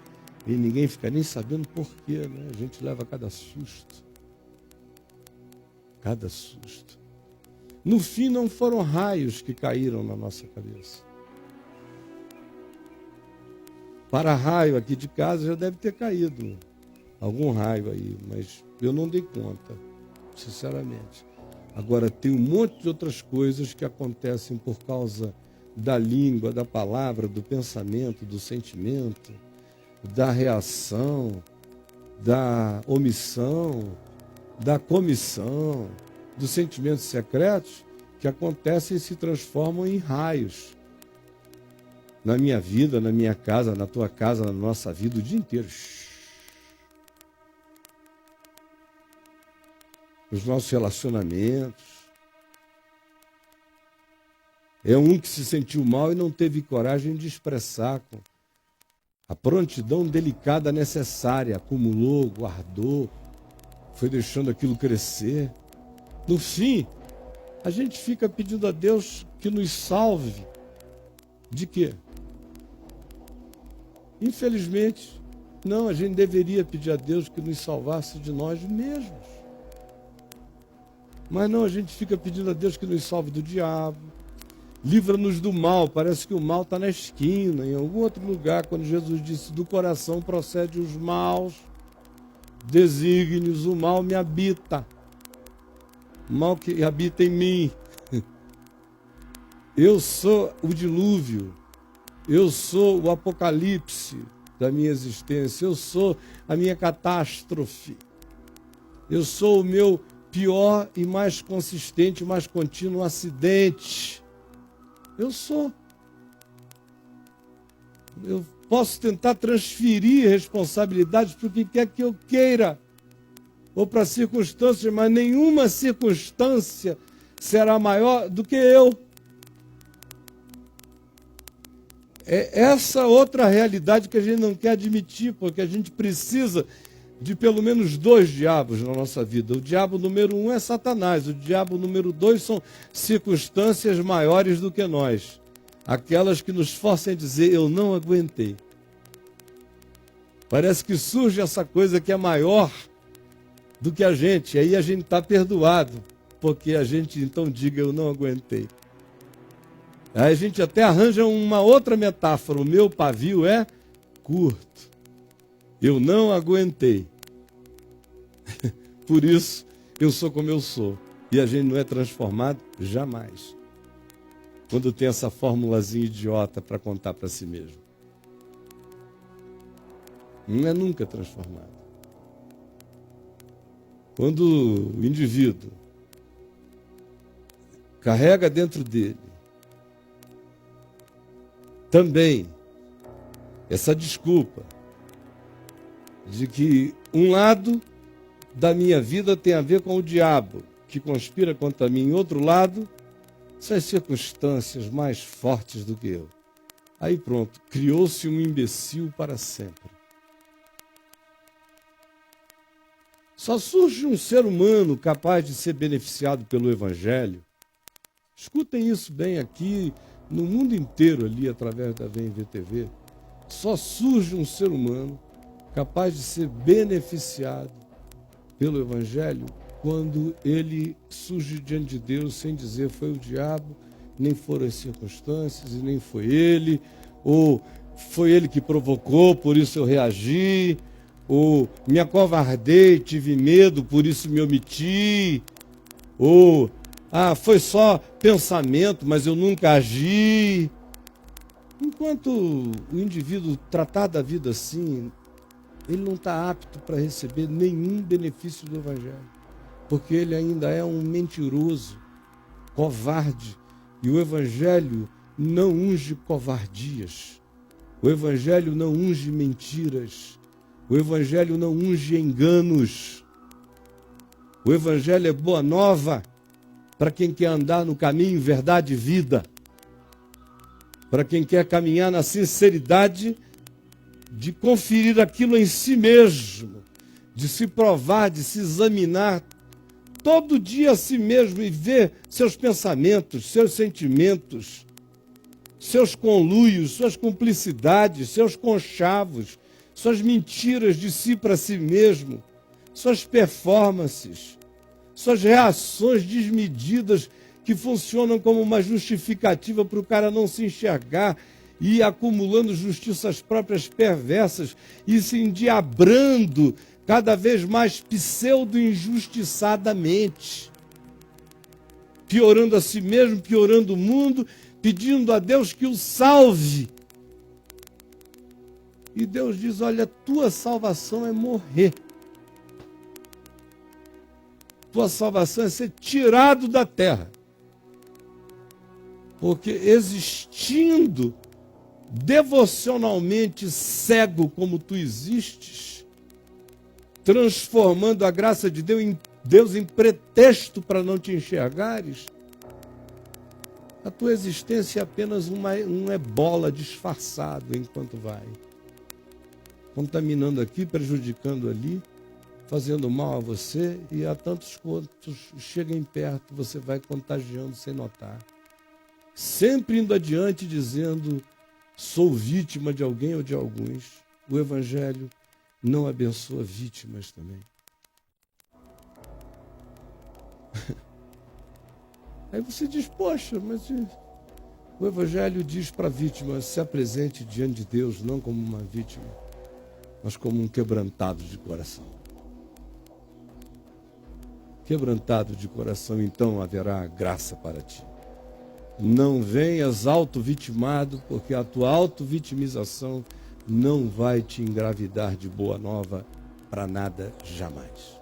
A: E ninguém fica nem sabendo por quê, né? A gente leva cada susto. Cada susto. No fim não foram raios que caíram na nossa cabeça. Para-raio aqui de casa já deve ter caído algum raio aí, mas eu não dei conta, sinceramente. Agora, tem um monte de outras coisas que acontecem por causa da língua, da palavra, do pensamento, do sentimento, da reação, da omissão, da comissão, dos sentimentos secretos que acontecem e se transformam em raios. Na minha vida, na minha casa, na tua casa, na nossa vida, o dia inteiro. Os nossos relacionamentos. É um que se sentiu mal e não teve coragem de expressar com a prontidão delicada necessária. Acumulou, guardou, foi deixando aquilo crescer. No fim, a gente fica pedindo a Deus que nos salve. De quê? Infelizmente, não, a gente deveria pedir a Deus que nos salvasse de nós mesmos. Mas não, a gente fica pedindo a Deus que nos salve do diabo. Livra-nos do mal, parece que o mal está na esquina, em algum outro lugar, quando Jesus disse, do coração procede os maus desígnios, o mal me habita. O mal que habita em mim. Eu sou o dilúvio. Eu sou o apocalipse da minha existência. Eu sou a minha catástrofe. Eu sou o meu pior e mais consistente, mais contínuo acidente. Eu sou. Eu posso tentar transferir responsabilidades para o que quer que eu queira, ou para circunstâncias, mas nenhuma circunstância será maior do que eu. É essa outra realidade que a gente não quer admitir, porque a gente precisa de pelo menos 2 diabos na nossa vida. O diabo número 1 é Satanás, o diabo número 2 são circunstâncias maiores do que nós. Aquelas que nos forçam a dizer, eu não aguentei. Parece que surge essa coisa que é maior do que a gente, e aí a gente está perdoado, porque a gente então diga, eu não aguentei. Aí a gente até arranja uma outra metáfora, o meu pavio é curto. Eu não aguentei. Por isso, eu sou como eu sou. E a gente não é transformado jamais. Quando tem essa formulazinha idiota para contar para si mesmo. Não é nunca transformado. Quando o indivíduo carrega dentro dele também essa desculpa de que um lado da minha vida tem a ver com o diabo, que conspira contra mim, e outro lado, são as circunstâncias mais fortes do que eu. Aí pronto, criou-se um imbecil para sempre. Só surge um ser humano capaz de ser beneficiado pelo Evangelho. Escutem isso bem aqui, no mundo inteiro ali, através da VMVTV. Só surge um ser humano capaz de ser beneficiado pelo Evangelho quando ele surge diante de Deus sem dizer foi o diabo, nem foram as circunstâncias, e nem foi ele, ou foi ele que provocou, por isso eu reagi, ou me acovardei, tive medo, por isso me omiti, ou foi só pensamento, mas eu nunca agi. Enquanto o indivíduo tratar da vida assim, ele não está apto para receber nenhum benefício do Evangelho, porque ele ainda é um mentiroso, covarde, e o Evangelho não unge covardias, o Evangelho não unge mentiras, o Evangelho não unge enganos, o Evangelho é boa nova para quem quer andar no caminho, verdade e vida, para quem quer caminhar na sinceridade de conferir aquilo em si mesmo, de se provar, de se examinar todo dia a si mesmo e ver seus pensamentos, seus sentimentos, seus conluios, suas cumplicidades, seus conchavos, suas mentiras de si para si mesmo, suas performances, suas reações desmedidas que funcionam como uma justificativa para o cara não se enxergar e ir acumulando justiças próprias perversas e se endiabrando cada vez mais pseudo-injustiçadamente, piorando a si mesmo, piorando o mundo, pedindo a Deus que o salve. E Deus diz, olha, tua salvação é morrer. Tua salvação é ser tirado da terra. Porque existindo devocionalmente cego como tu existes, transformando a graça de Deus em pretexto para não te enxergares, a tua existência é apenas um ebola disfarçado enquanto vai. Contaminando aqui, prejudicando ali, fazendo mal a você, e a tantos quantos cheguem perto, você vai contagiando sem notar. Sempre indo adiante dizendo, sou vítima de alguém ou de alguns. O Evangelho não abençoa vítimas também. Aí você diz, poxa, mas o Evangelho diz para a vítima, se apresente diante de Deus, não como uma vítima, mas como um quebrantado de coração. Quebrantado de coração, então haverá graça para ti. Não venhas auto-vitimado, porque a tua auto-vitimização não vai te engravidar de boa nova para nada jamais.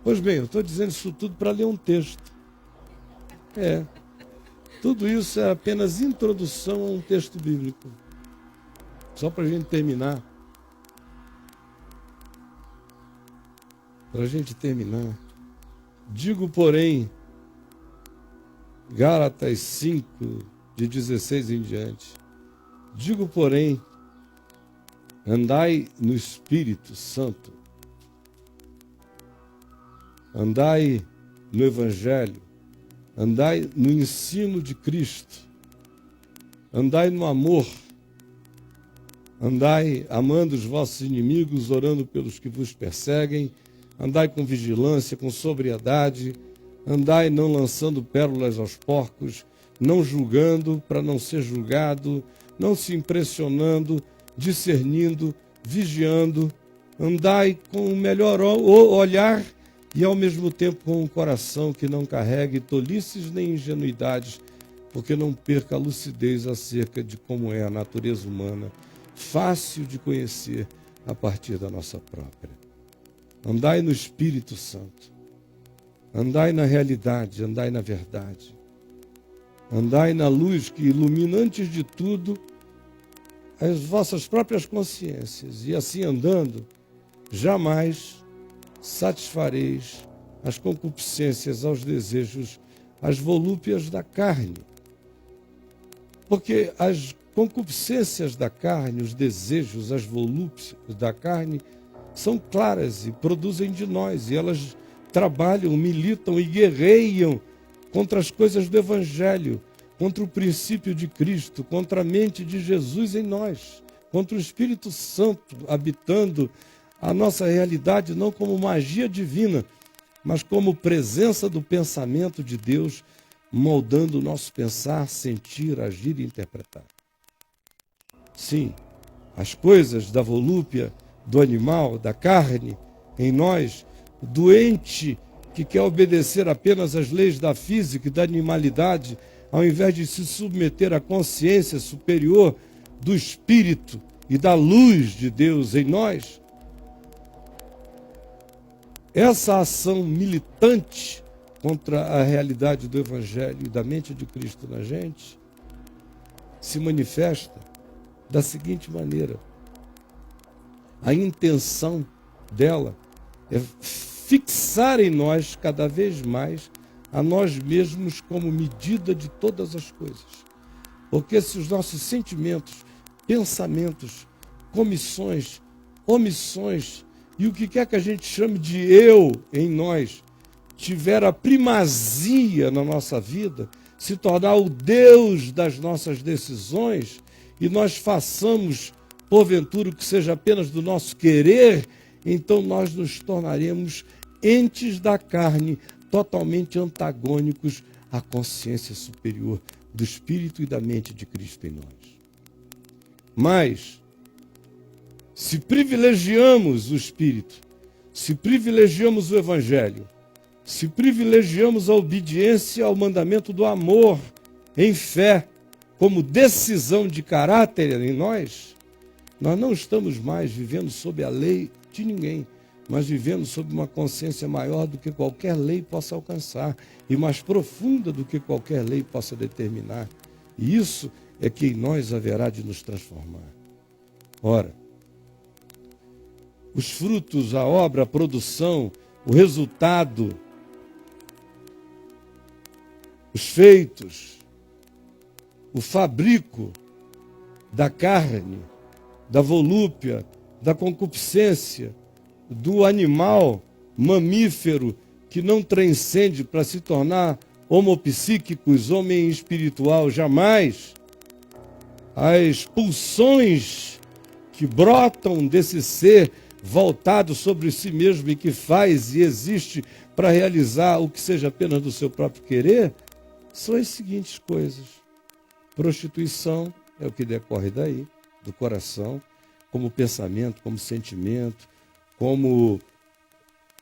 A: Pois bem, eu estou dizendo isso tudo para ler um texto. Tudo isso é apenas introdução a um texto bíblico. Só para a gente terminar. Para a gente terminar. Digo, porém, Gálatas 5, de 16 em diante. Digo, porém, andai no Espírito Santo. Andai no Evangelho. Andai no ensino de Cristo. Andai no amor. Andai amando os vossos inimigos, orando pelos que vos perseguem. Andai com vigilância, com sobriedade. Andai não lançando pérolas aos porcos, não julgando para não ser julgado, não se impressionando, discernindo, vigiando. Andai com o melhor olhar e ao mesmo tempo com um coração que não carregue tolices nem ingenuidades, porque não perca a lucidez acerca de como é a natureza humana, fácil de conhecer a partir da nossa própria. Andai no Espírito Santo. Andai na realidade, andai na verdade. Andai na luz que ilumina antes de tudo as vossas próprias consciências. E assim andando, jamais satisfareis as concupiscências, aos desejos, as volúpias da carne. Porque as concupiscências da carne, os desejos, as volúpias da carne, são claras e produzem de nós, e elas trabalham, militam e guerreiam contra as coisas do Evangelho, contra o princípio de Cristo, contra a mente de Jesus em nós, contra o Espírito Santo habitando a nossa realidade, não como magia divina, mas como presença do pensamento de Deus, moldando o nosso pensar, sentir, agir e interpretar. Sim, as coisas da volúpia, do animal, da carne, em nós, doente que quer obedecer apenas às leis da física e da animalidade, ao invés de se submeter à consciência superior do Espírito e da luz de Deus em nós, essa ação militante contra a realidade do Evangelho e da mente de Cristo na gente se manifesta da seguinte maneira. A intenção dela é fixar em nós cada vez mais a nós mesmos como medida de todas as coisas. Porque se os nossos sentimentos, pensamentos, comissões, omissões e o que quer que a gente chame de eu em nós tiver a primazia na nossa vida, se tornar o Deus das nossas decisões e nós façamos porventura o que seja apenas do nosso querer, então nós nos tornaremos entes da carne, totalmente antagônicos à consciência superior do Espírito e da mente de Cristo em nós. Mas, se privilegiamos o Espírito, se privilegiamos o Evangelho, se privilegiamos a obediência ao mandamento do amor em fé, como decisão de caráter em nós não estamos mais vivendo sob a lei de ninguém, mas vivendo sob uma consciência maior do que qualquer lei possa alcançar e mais profunda do que qualquer lei possa determinar. E isso é que em nós haverá de nos transformar. Ora, os frutos, a obra, a produção, o resultado, os feitos, o fabrico da carne, da volúpia, da concupiscência, do animal mamífero que não transcende para se tornar homopsíquicos, homem espiritual, jamais. As pulsões que brotam desse ser voltado sobre si mesmo e que faz e existe para realizar o que seja apenas do seu próprio querer, são as seguintes coisas. Prostituição é o que decorre daí, do coração, como pensamento, como sentimento, como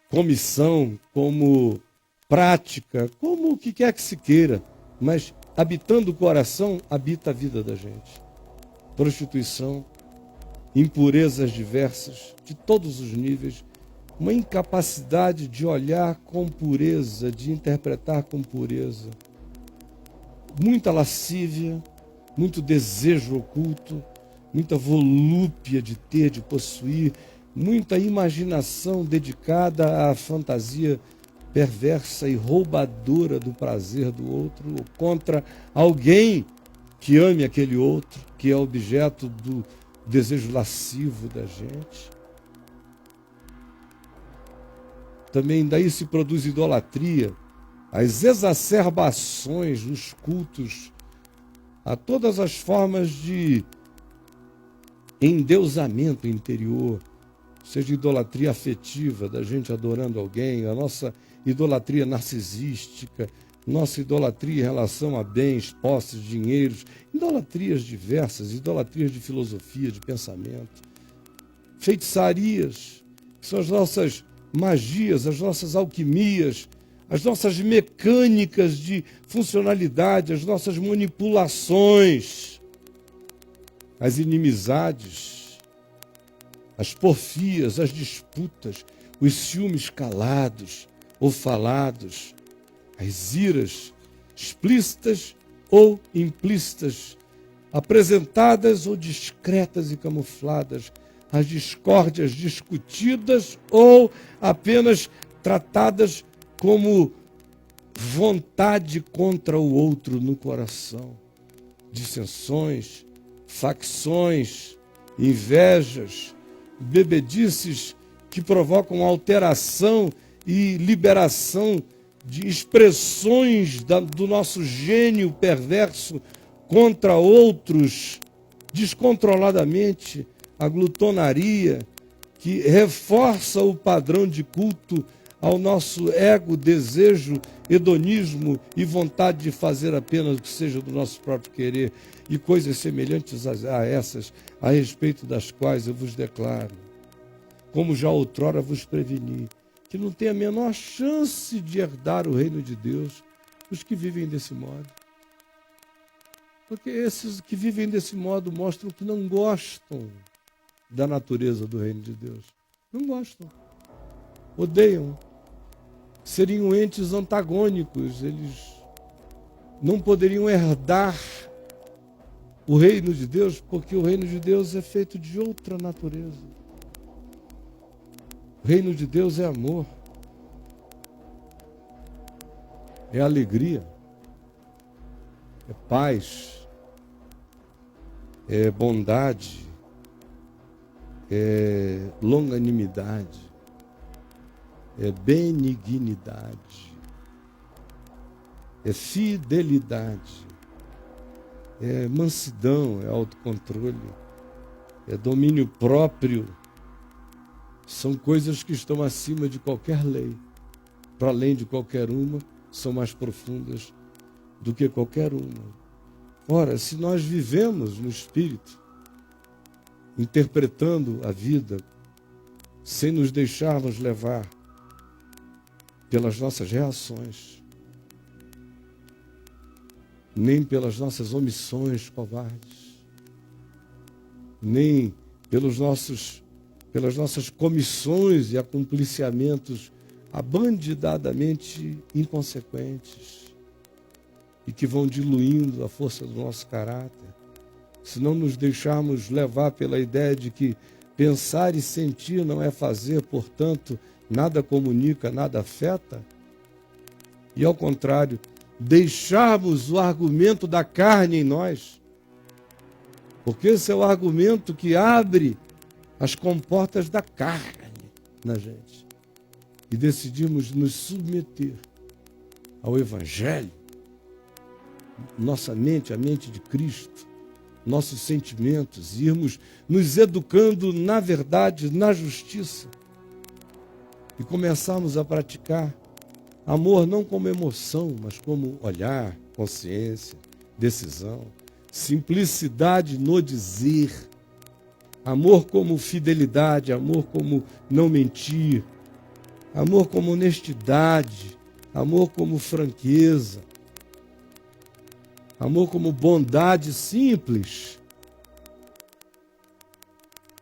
A: comissão, como prática, como o que quer que se queira, mas habitando o coração, habita a vida da gente. Prostituição, impurezas diversas, de todos os níveis, uma incapacidade de olhar com pureza, de interpretar com pureza. muita lascívia, muito desejo oculto, muita volúpia de ter, de possuir, muita imaginação dedicada à fantasia perversa e roubadora do prazer do outro, ou contra alguém que ame aquele outro, que é objeto do desejo lascivo da gente. Também daí se produz idolatria, as exacerbações nos cultos, a todas as formas de endeusamento interior, seja idolatria afetiva, da gente adorando alguém, a nossa idolatria narcisística, nossa idolatria em relação a bens, posses, dinheiros, idolatrias diversas, idolatrias de filosofia, de pensamento, feitiçarias, que são as nossas magias, as nossas alquimias, as nossas mecânicas de funcionalidade, as nossas manipulações, as inimizades, as porfias, as disputas, os ciúmes calados ou falados, as iras explícitas ou implícitas, apresentadas ou discretas e camufladas, as discórdias discutidas ou apenas tratadas como vontade contra o outro no coração, dissensões, facções, invejas, bebedices que provocam alteração e liberação de expressões do nosso gênio perverso contra outros descontroladamente, a glutonaria que reforça o padrão de culto ao nosso ego, desejo, hedonismo e vontade de fazer apenas o que seja do nosso próprio querer e coisas semelhantes a essas, a respeito das quais eu vos declaro, como já outrora vos preveni, que não tem a menor chance de herdar o reino de Deus os que vivem desse modo. Porque esses que vivem desse modo mostram que não gostam da natureza do reino de Deus. Não gostam. Odeiam. Seriam entes antagônicos. Eles não poderiam herdar o reino de Deus, porque o reino de Deus é feito de outra natureza. O reino de Deus é amor, é alegria, é paz, é bondade, é longanimidade, é benignidade, é fidelidade, é mansidão, é autocontrole, é domínio próprio. São coisas que estão acima de qualquer lei, para além de qualquer uma, são mais profundas do que qualquer uma. Ora, se nós vivemos no Espírito, interpretando a vida, sem nos deixarmos levar pelas nossas reações, nem pelas nossas omissões covardes, nem pelas nossas comissões e acompliciamentos abandidadamente inconsequentes e que vão diluindo a força do nosso caráter, se não nos deixarmos levar pela ideia de que pensar e sentir não é fazer, portanto, nada comunica, nada afeta, e ao contrário, deixarmos o argumento da carne em nós, porque esse é o argumento que abre as comportas da carne na gente, e decidimos nos submeter ao Evangelho, nossa mente, a mente de Cristo, nossos sentimentos, irmos nos educando na verdade, na justiça, e começarmos a praticar amor não como emoção, mas como olhar, consciência, decisão, simplicidade no dizer, amor como fidelidade, amor como não mentir, amor como honestidade, amor como franqueza, amor como bondade simples.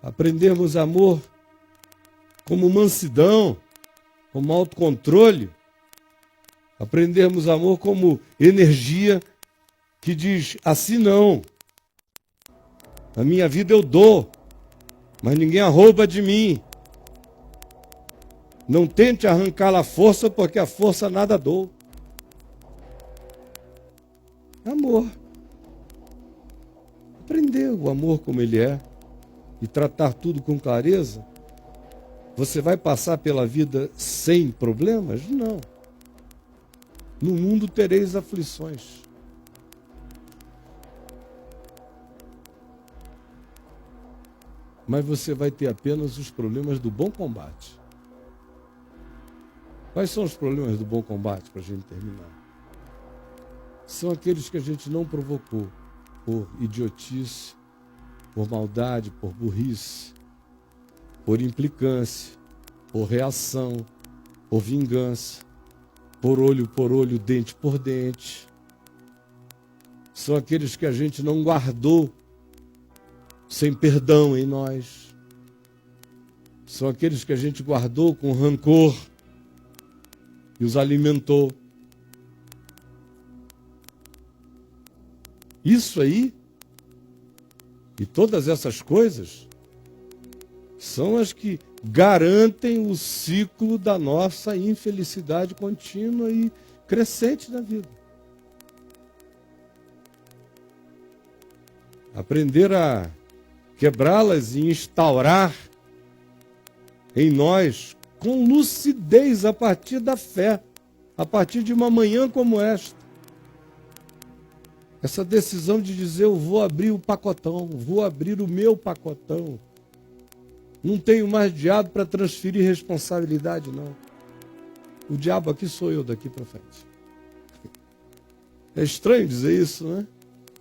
A: Aprendermos amor como mansidão, como autocontrole. Aprendermos amor como energia que diz assim: não, a minha vida eu dou, mas ninguém a rouba de mim. Não tente arrancar a força, porque a força nada dou. Amor. Aprender o amor como ele é e tratar tudo com clareza. Você vai passar pela vida sem problemas? Não. No mundo tereis aflições. Mas você vai ter apenas os problemas do bom combate. Quais são os problemas do bom combate, para a gente terminar? São aqueles que a gente não provocou, por idiotice, por maldade, por burrice, por implicância, por reação, por vingança, por olho, dente por dente. São aqueles que a gente não guardou sem perdão em nós. São aqueles que a gente guardou com rancor e os alimentou. Isso aí e todas essas coisas são as que garantem o ciclo da nossa infelicidade contínua e crescente na vida. Aprender a quebrá-las e instaurar em nós com lucidez a partir da fé, a partir de uma manhã como esta. Essa decisão de dizer: eu vou abrir o pacotão, vou abrir o meu pacotão. Não tenho mais diabo para transferir responsabilidade, não. O diabo aqui sou eu daqui para frente. É estranho dizer isso, né?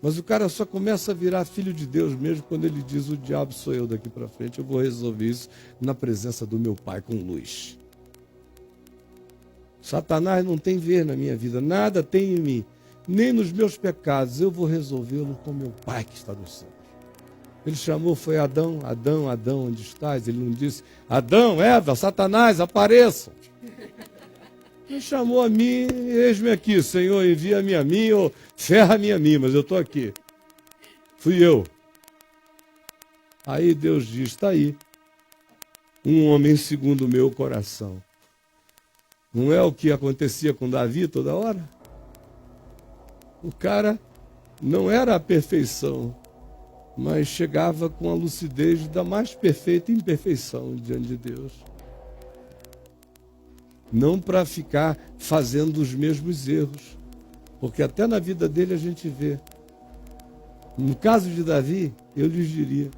A: Mas o cara só começa a virar filho de Deus mesmo quando ele diz: o diabo sou eu daqui para frente, eu vou resolver isso na presença do meu Pai com luz. Satanás não tem ver na minha vida, nada tem em mim, nem nos meus pecados, eu vou resolvê-lo com meu Pai que está nos céus. Ele chamou, foi Adão, Adão, Adão, onde estás? Ele não disse: Adão, Eva, Satanás, apareçam. Ele chamou a mim: eis-me aqui, Senhor, envia-me a mim, ou ferra-me a mim, mas eu estou aqui. Fui eu. Aí Deus diz: está aí, um homem segundo o meu coração. Não é o que acontecia com Davi toda hora? O cara não era a perfeição, mas chegava com a lucidez da mais perfeita imperfeição diante de Deus. Não para ficar fazendo os mesmos erros, porque até na vida dele a gente vê. No caso de Davi, eu lhes diria,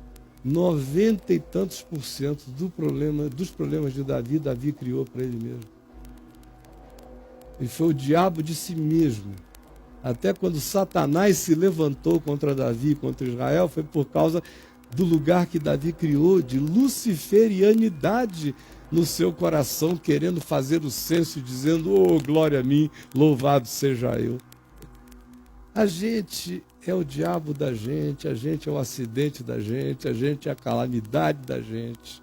A: 90 e tantos % dos problemas de Davi, Davi criou para ele mesmo. Ele foi o diabo de si mesmo. Até quando Satanás se levantou contra Davi, contra Israel, foi por causa do lugar que Davi criou de luciferianidade no seu coração, querendo fazer o censo, dizendo: oh, glória a mim, louvado seja eu. A gente é o diabo da gente, a gente é o acidente da gente, a gente é a calamidade da gente.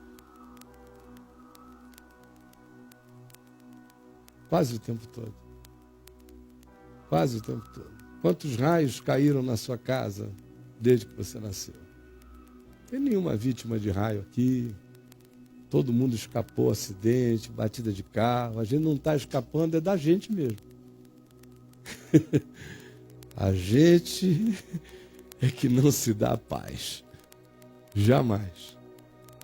A: Quase o tempo todo. Quase o tempo todo. Quantos raios caíram na sua casa desde que você nasceu? Não tem nenhuma vítima de raio aqui. Todo mundo escapou, acidente, batida de carro. A gente não está escapando, é da gente mesmo. A gente é que não se dá a paz. Jamais.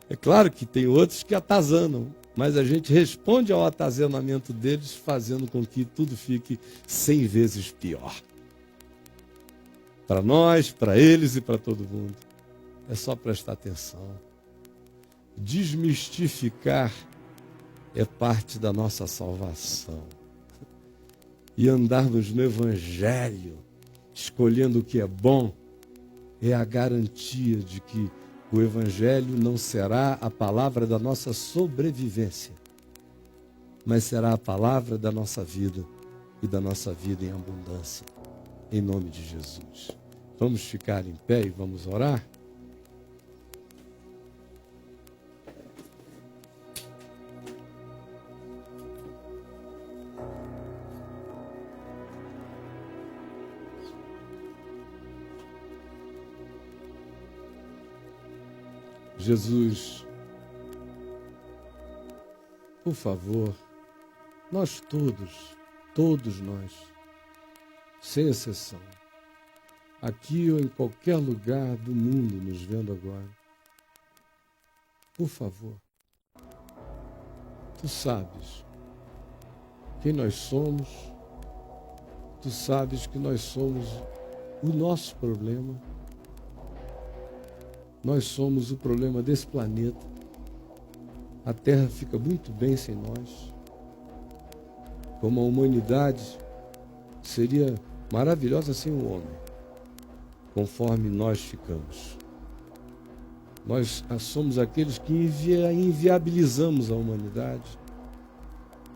A: É claro que tem outros que atazanam, mas a gente responde ao atazanamento deles fazendo com que tudo fique 100 vezes pior. Para nós, para eles e para todo mundo. É só prestar atenção. Desmistificar é parte da nossa salvação. E andarmos no Evangelho, escolhendo o que é bom, é a garantia de que o Evangelho não será a palavra da nossa sobrevivência, mas será a palavra da nossa vida e da nossa vida em abundância, em nome de Jesus. Vamos ficar em pé e vamos orar? Jesus, por favor, nós todos nós, sem exceção, aqui ou em qualquer lugar do mundo nos vendo agora, por favor, tu sabes quem nós somos, tu sabes que nós somos o nosso problema, nós somos o problema desse planeta, a Terra fica muito bem sem nós, como a humanidade seria maravilhosa sem o homem, conforme nós ficamos. Nós somos aqueles que inviabilizamos a humanidade.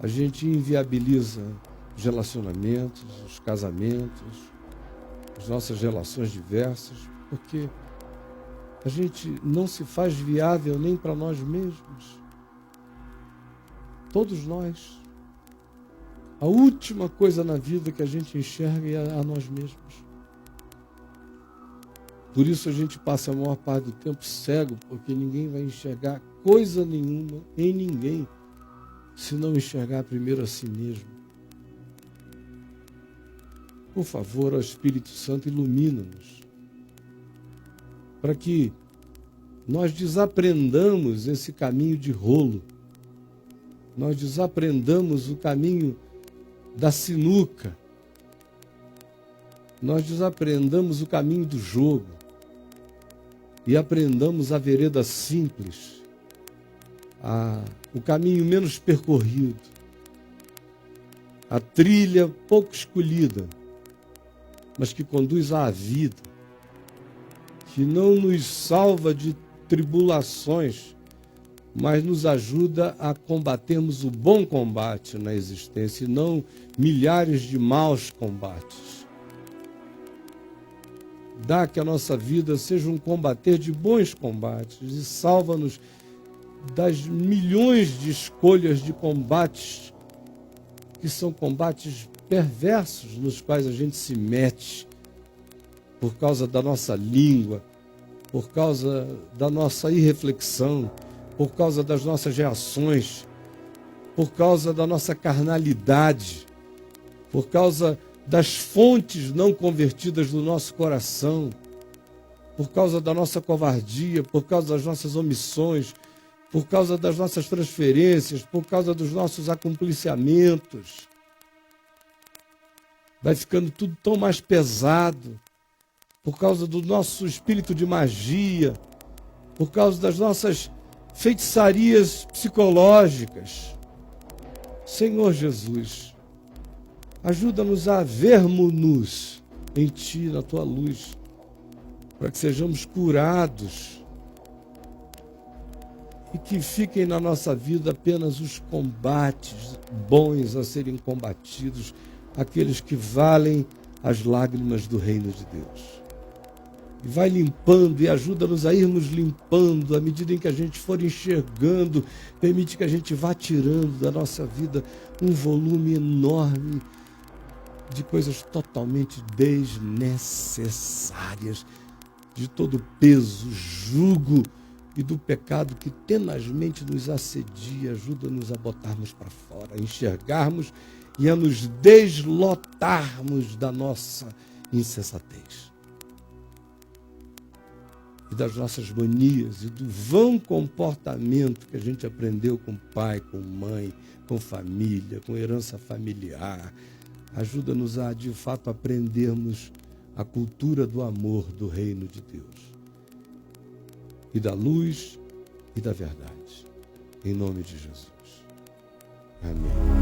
A: A gente inviabiliza os relacionamentos, os casamentos, as nossas relações diversas, porque a gente não se faz viável nem para nós mesmos. Todos nós. A última coisa na vida que a gente enxerga é a nós mesmos. Por isso a gente passa a maior parte do tempo cego, porque ninguém vai enxergar coisa nenhuma em ninguém, se não enxergar primeiro a si mesmo. Por favor, ó Espírito Santo, ilumina-nos, para que nós desaprendamos esse caminho de rolo, nós desaprendamos o caminho da sinuca, nós desaprendamos o caminho do jogo e aprendamos a vereda simples, o caminho menos percorrido, a trilha pouco escolhida, mas que conduz à vida, que não nos salva de tribulações, mas nos ajuda a combatermos o bom combate na existência e não milhares de maus combates. Dá que a nossa vida seja um combater de bons combates e salva-nos das milhões de escolhas de combates que são combates perversos nos quais a gente se mete por causa da nossa língua, por causa da nossa irreflexão, por causa das nossas reações, por causa da nossa carnalidade, por causa das fontes não convertidas do nosso coração, por causa da nossa covardia, por causa das nossas omissões, por causa das nossas transferências, por causa dos nossos acompliciamentos. Vai ficando tudo tão mais pesado, por causa do nosso espírito de magia, por causa das nossas feitiçarias psicológicas. Senhor Jesus, ajuda-nos a vermos-nos em Ti, na Tua luz, para que sejamos curados e que fiquem na nossa vida apenas os combates bons a serem combatidos, aqueles que valem as lágrimas do reino de Deus. E vai limpando e ajuda-nos a irmos limpando à medida em que a gente for enxergando, permite que a gente vá tirando da nossa vida um volume enorme de coisas totalmente desnecessárias, de todo peso, jugo e do pecado que tenazmente nos assedia. Ajuda-nos a botarmos para fora, a enxergarmos e a nos deslotarmos da nossa insensatez e das nossas manias e do vão comportamento que a gente aprendeu com pai, com mãe, com família, com herança familiar. Ajuda-nos a, de fato, aprendermos a cultura do amor do reino de Deus e da luz e da verdade. Em nome de Jesus. Amém.